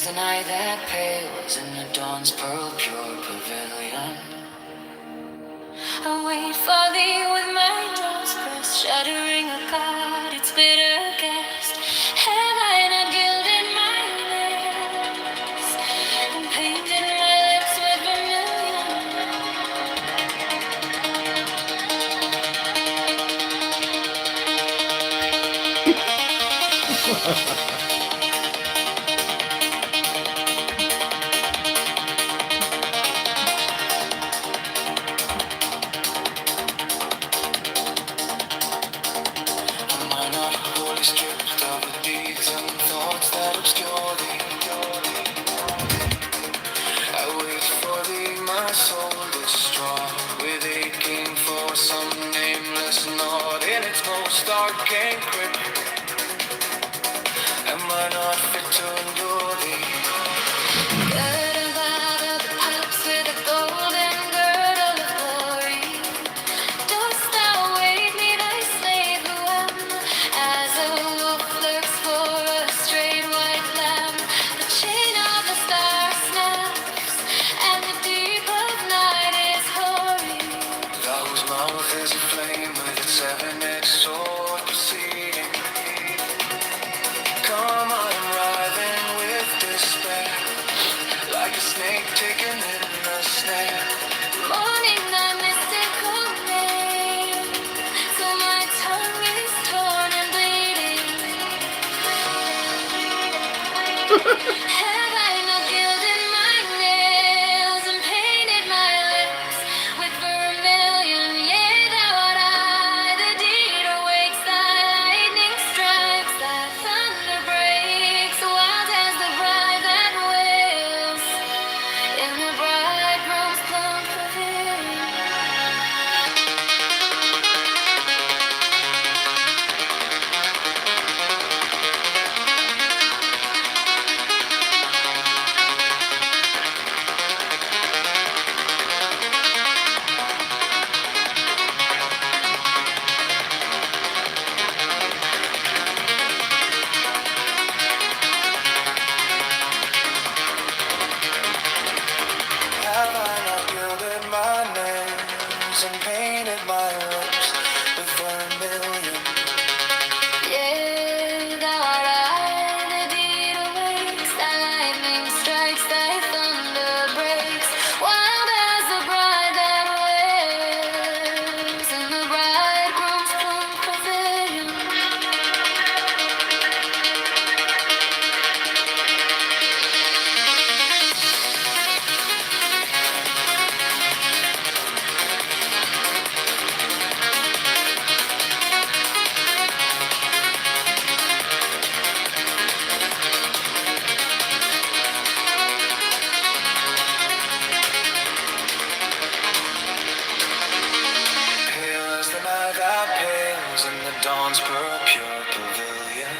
the night that pales in the dawn's pearl pure pavilion. I wait for thee with my jaws pressed, shuddering a god, its bitter guest. Have I not gilded my lips and painted my lips with vermilion? Am I not wholly stripped of the deeds and thoughts that obscure thee? I wait for thee, my soul distraught, with aching for some nameless knot in its most arcane grip. Am I not fit to endure thee? Girdle thou the pipes with a golden girdle of glory. Dost thou wait me, thy slave who am, as a wolf lurks for a strayed white lamb? The chain of the star snaps, and the deep of night is hoary. Thou whose mouth is a flame with its seven-edged sword proceeding. Come, I am writhing with despair, like a snake taken in a snare. Mourning thy mystical name, so my tongue is torn and bleeding. Have I not gilded my nails and painted my lips with vermilion? Yea, thou art I, the deed awakes, thy lightning strikes, thy thunder breaks, wild as the bride that wails in the bridegroom's plum pavilion. Have I not gilded my nails and painted my lips with vermilion? Yea, thou art I, the deed awakes, thy lightning strikes, thy thunder breaks, wild as the bride that wails in the bridegroom's plum pavilion. Pale as the night that pales in the dawn's pearl pure pavilion.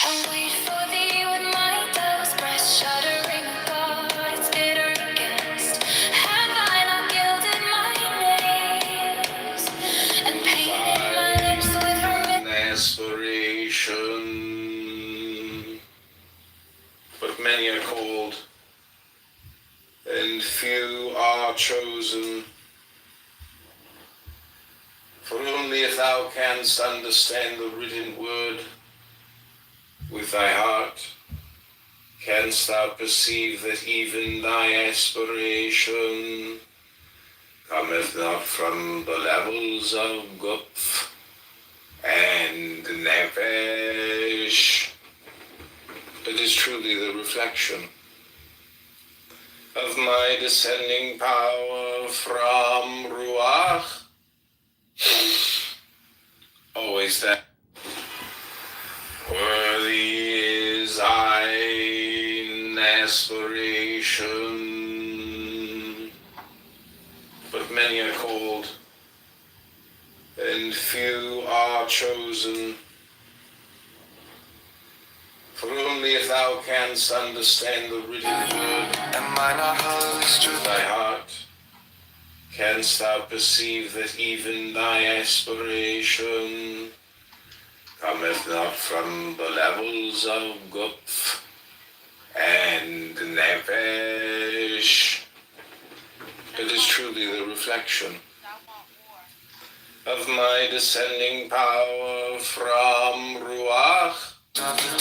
I wait for thee with my dove's breast, shuddering God, its bitter guest. Have I not gilded my nails and painted my lips with vermilion? Aspiration, but many are called, and few are chosen. For only if thou canst understand the written word with thy heart, canst thou perceive that even thy aspiration cometh not from the levels of Gupf and Nefesh. It is truly the reflection of my descending power from Ruach. Always that worthy is thine aspiration, but many are called, and few are chosen. For only if thou canst understand the written word, Am I not wholly stripped? thy heart, canst thou perceive that even thy aspiration cometh not from the levels of Gupf and Nefesh. It is truly the reflection of my descending power from Ruach. Almost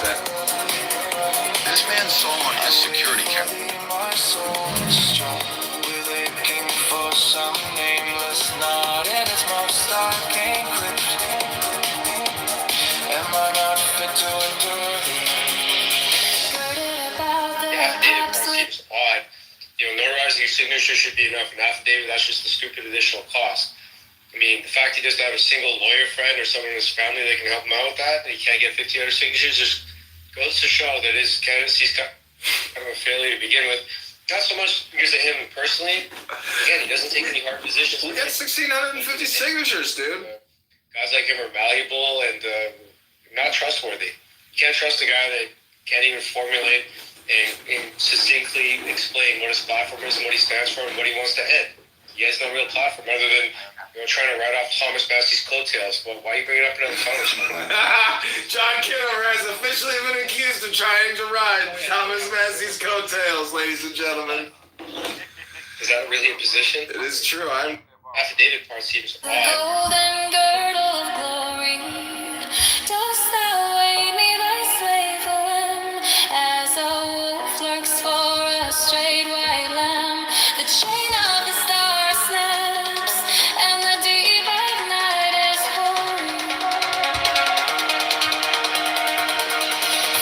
there. This man's soul on his security camera. My soul is strong with aching for some nameless knot in its most arcane crypt. Am I not fit to endure the The affidavit part seems odd. Notarizing your signature should be enough. An affidavit, that's just a stupid additional cost. I mean, the fact he doesn't have a single lawyer friend or someone in his family that can help him out with that, and he can't get 50 other signatures, just goes to show that his candidacy's kind of a failure to begin with. Not so much because of him personally. Again, he doesn't take any hard positions. We got 1,650 signatures, dude. Guys like him are valuable and not trustworthy. You can't trust a guy that can't even formulate and succinctly explain what his platform is and what he stands for and what he wants to end. He has no real platform other than trying to write off Thomas Massey's coattails. Well, why are you bringing up another Congressman? John Kitover has officially been accused of trying to ride Thomas Massey's coattails, ladies and gentlemen. Is that really a position? It is true. I'm Affidavit part seems the odd. golden girdle of glory? Dost thou weigh me thy slave limb as a wolf lurks for a straight white lamb? The chain of the star snaps and the deep of night is hoary.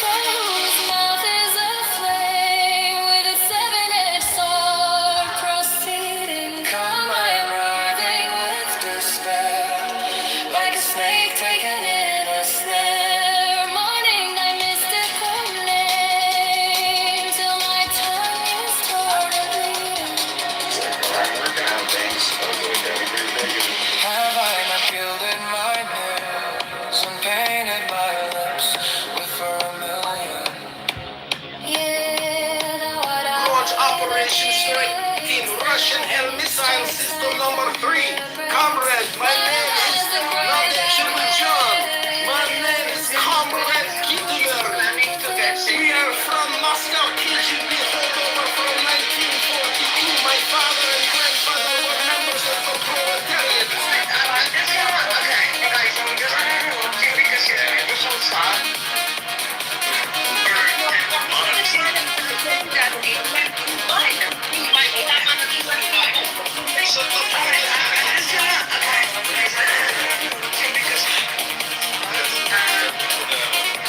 For whose mouth is a flame with its seven-edged sword proceeding. Come, I'm writhing with despair, like a snake taken in a snare. Mourning thy mystical name till my tongue is torn and bleeding. working on things. Have I not gilded my nails and painted my lips with vermilion? Yeah, thou art Launch Operation Strike in Russian Hell Missile System number 3. Comrade, my name is not Jimmy John. My name is Comrade Kitover. We are from Moscow KGB holdover from 1942. My father and grandfather were members of the proletariat.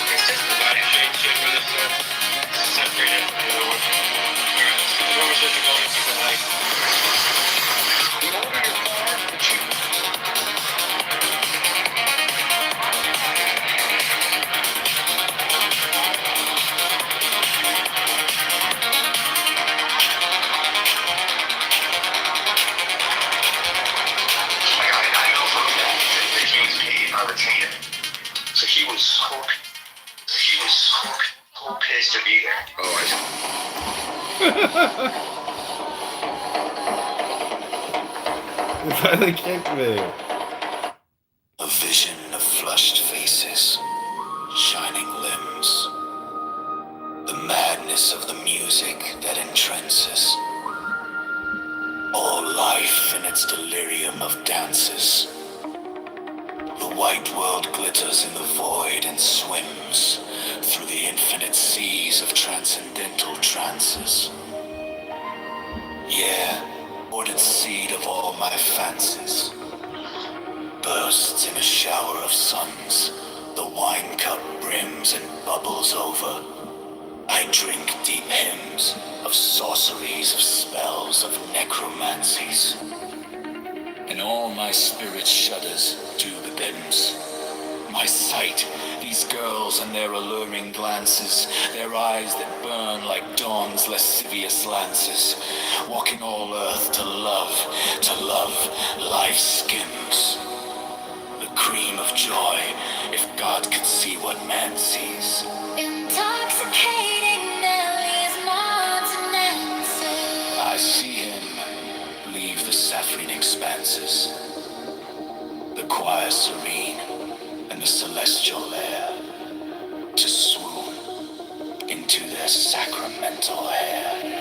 It's just the body shape shit where this separated. Whoever's just going to the like. So he was so pissed to be there. Oh, I see. It finally kicked me. A vision of flushed faces, shining limbs, the madness of the music that entrances, all life in its delirium of dances. The white world glitters in the void and swims through the infinite seas of transcendental trances. Yeah, ordered seed of all my fancies bursts in a shower of suns. The wine cup brims and bubbles over. I drink deep hymns of sorceries, of spells, of necromancies. And all my spirit shudders to the bims. My sight, these girls and their alluring glances, their eyes that burn like dawn's lascivious lances, walking all earth to love, life skims. The cream of joy, if God could see what man sees. intoxicating Nelly's Montanensis. I see him leave the sapphire expanses, the choir serene and the celestial air, to swoon into their sacramental hair.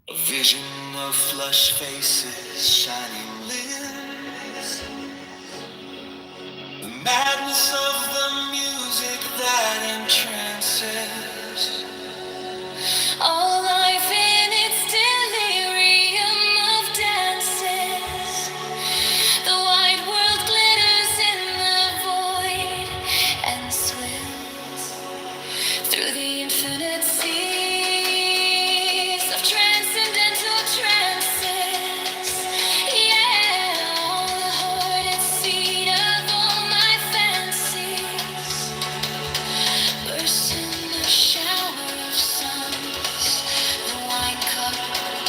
A vision of flushed faces, shining lips, the madness of the music that entrances. All life in its delirium of dances. The wide world glitters in the void and swims through the infinite seas of transcendental trances. Yeah, all the hoarded seed of all my fancies bursts in the shower of suns. The wine cup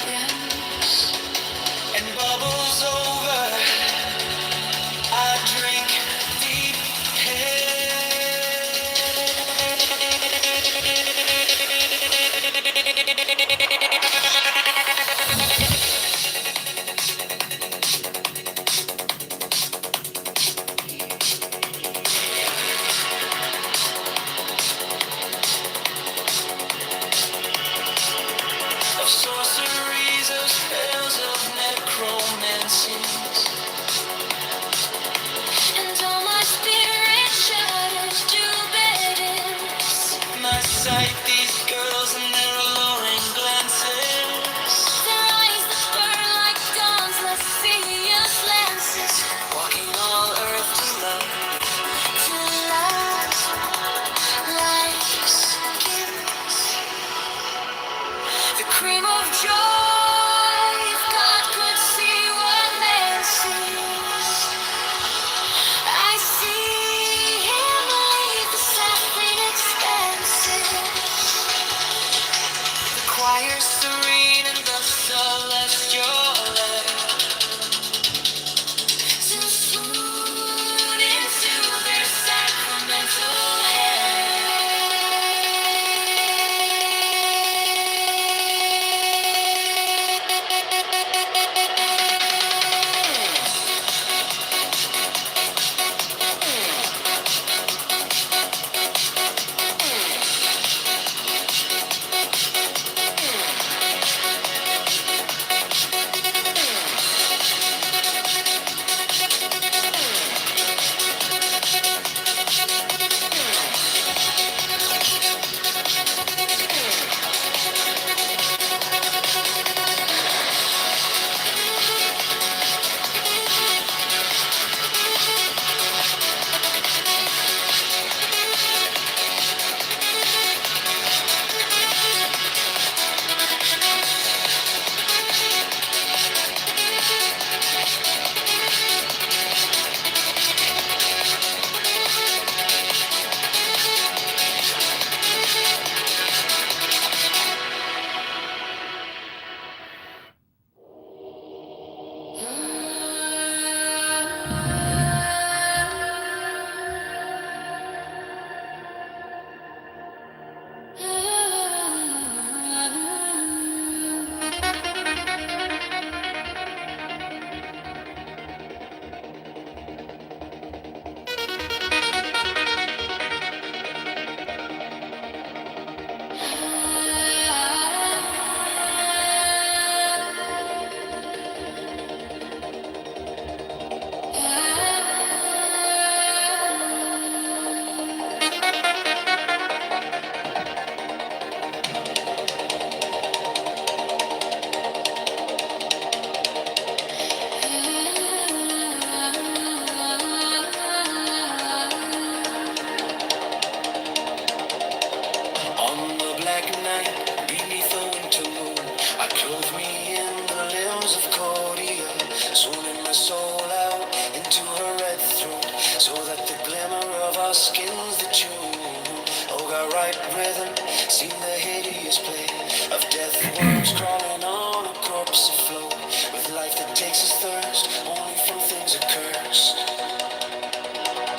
brims And bubbles over, I drink deep of sorceries, of spells, of necromancies. and all my spirit shudders to beds. My sight, these girls and their alluring glances. Their eyes that burn like dawn's lascivious lances. Walking all earth to love. To love, life's gifts. The cream of joy, if God could see what man sees. I see him lead the sapphire expanses. The choir serene and the celestial air. To swoon into their sacramental hideous play of death worms crawling on a corpse afloat, with life that takes its thirst only from things accursed.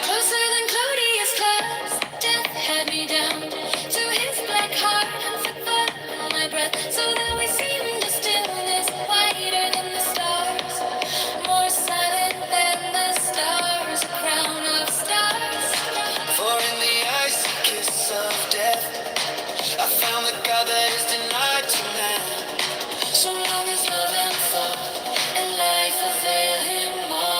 Closer than Claudius class, death had me down to his black heart and took my breath, so that we seemed to stillness, whiter than the stars, more silent than the stars, a crown of stars. For in the icy kiss of death, I found the God that is denied to man. So long as love and thought and life avail him more.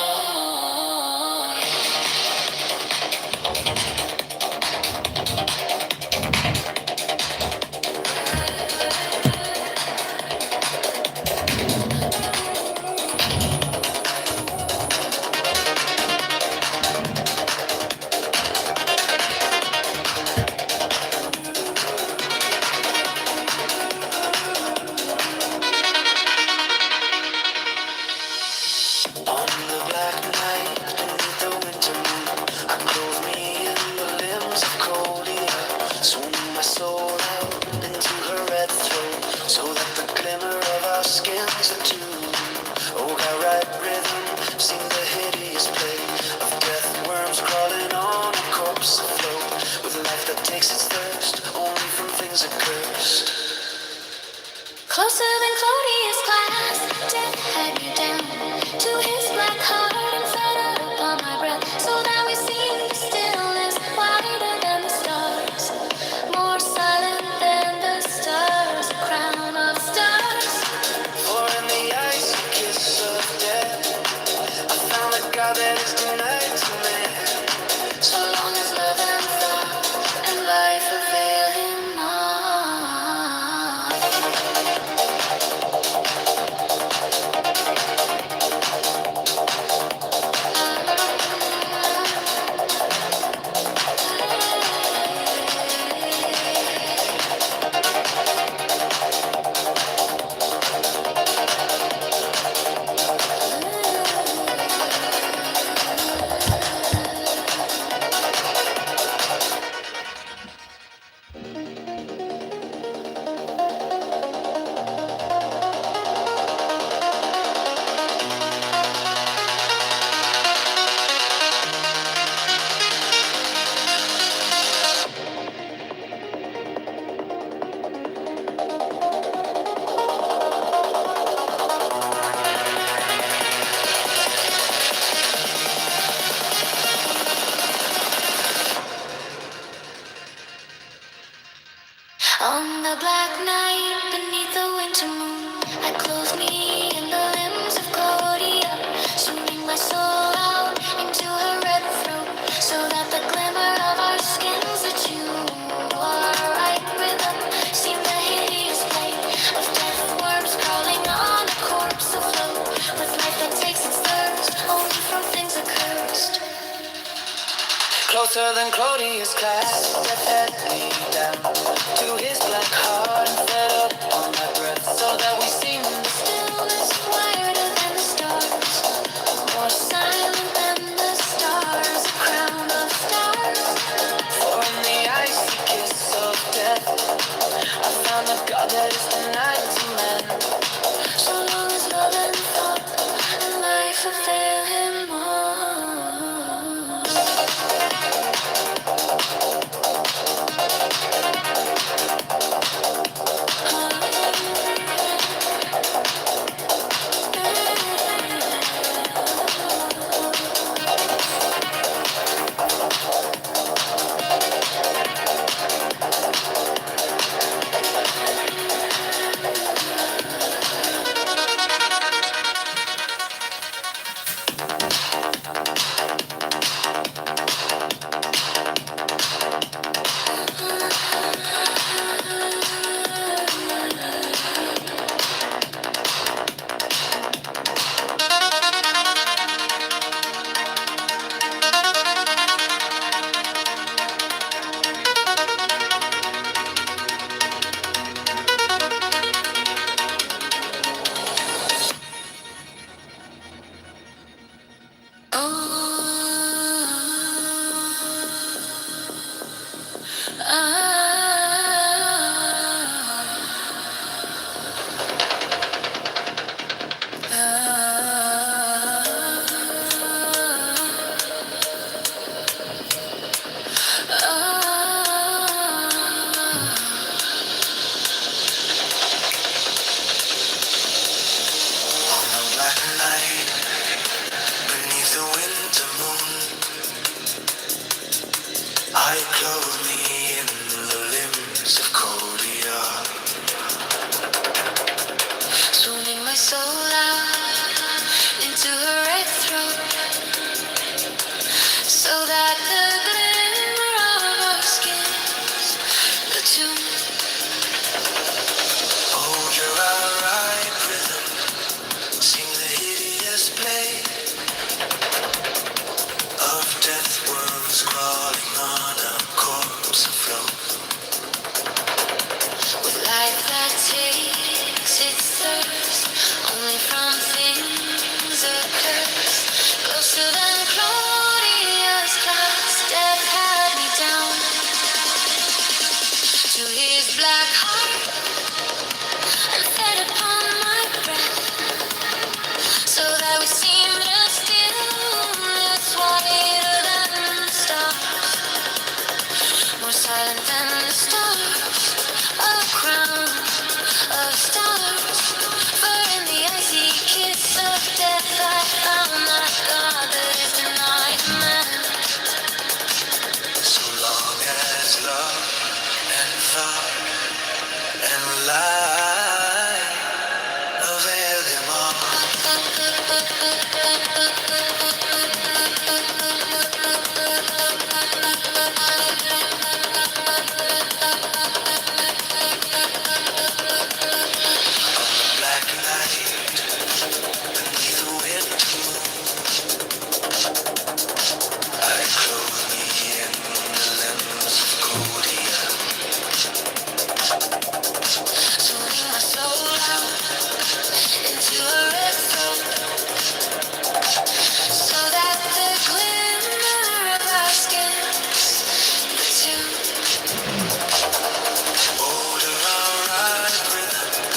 On the black night beneath the winter moon, I clothe me in the limbs of cold air, swooning my soul out into her red throat, so that the glimmer of our skins attune. Oh, how right rhythm seemed the hideous play of death worms crawling on a corpse afloat, with life that takes its thirst only from things accursed. Closer than Claudius class, death had me down to his black heart and fed up on my breath, so that we seemed to stillness, whiter than the stars, more silent than the stars, a crown of stars. For in the icy kiss of death, I found the God that is denied to man. So long as love and thought and life avail him more. On the black night beneath the winter moon, I clothe me in the limbs of Claudia, shooting my soul out into her red throat, so that the glimmer of our skins attune. Our right rhythm seemed the hideous play of death worms crawling on a corpse afloat, with life that takes its thirst only from things accursed. Closer than Claudius class, death had me down to his black heart and fed up on my breath, so that we seemed to Stillness whiter than the stars, more silent than the stars, a crown of stars. for in the icy kiss of death, I found the God that is denied to man. So long as love and thought and life avail him more.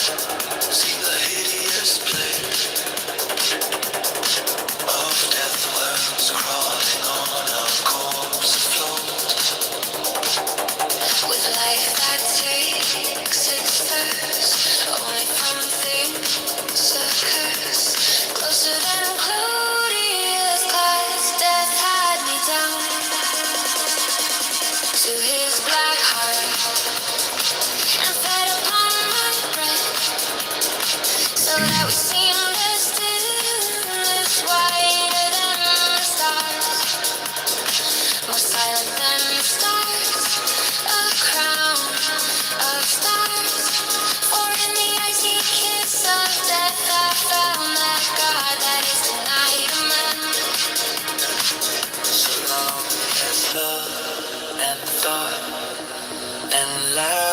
See the hideous play of death worms crawling on a corpse afloat. With life that takes its thirst only from things a curse. Closer than Claudius, 'cause death had me down to his black heart and fed upon my bread, so that we seemed as stillness, whiter than the stars, more silent than the stars, a crown of stars. For in the icy kiss of death I found that God that is denied a man. So long as love and thought and life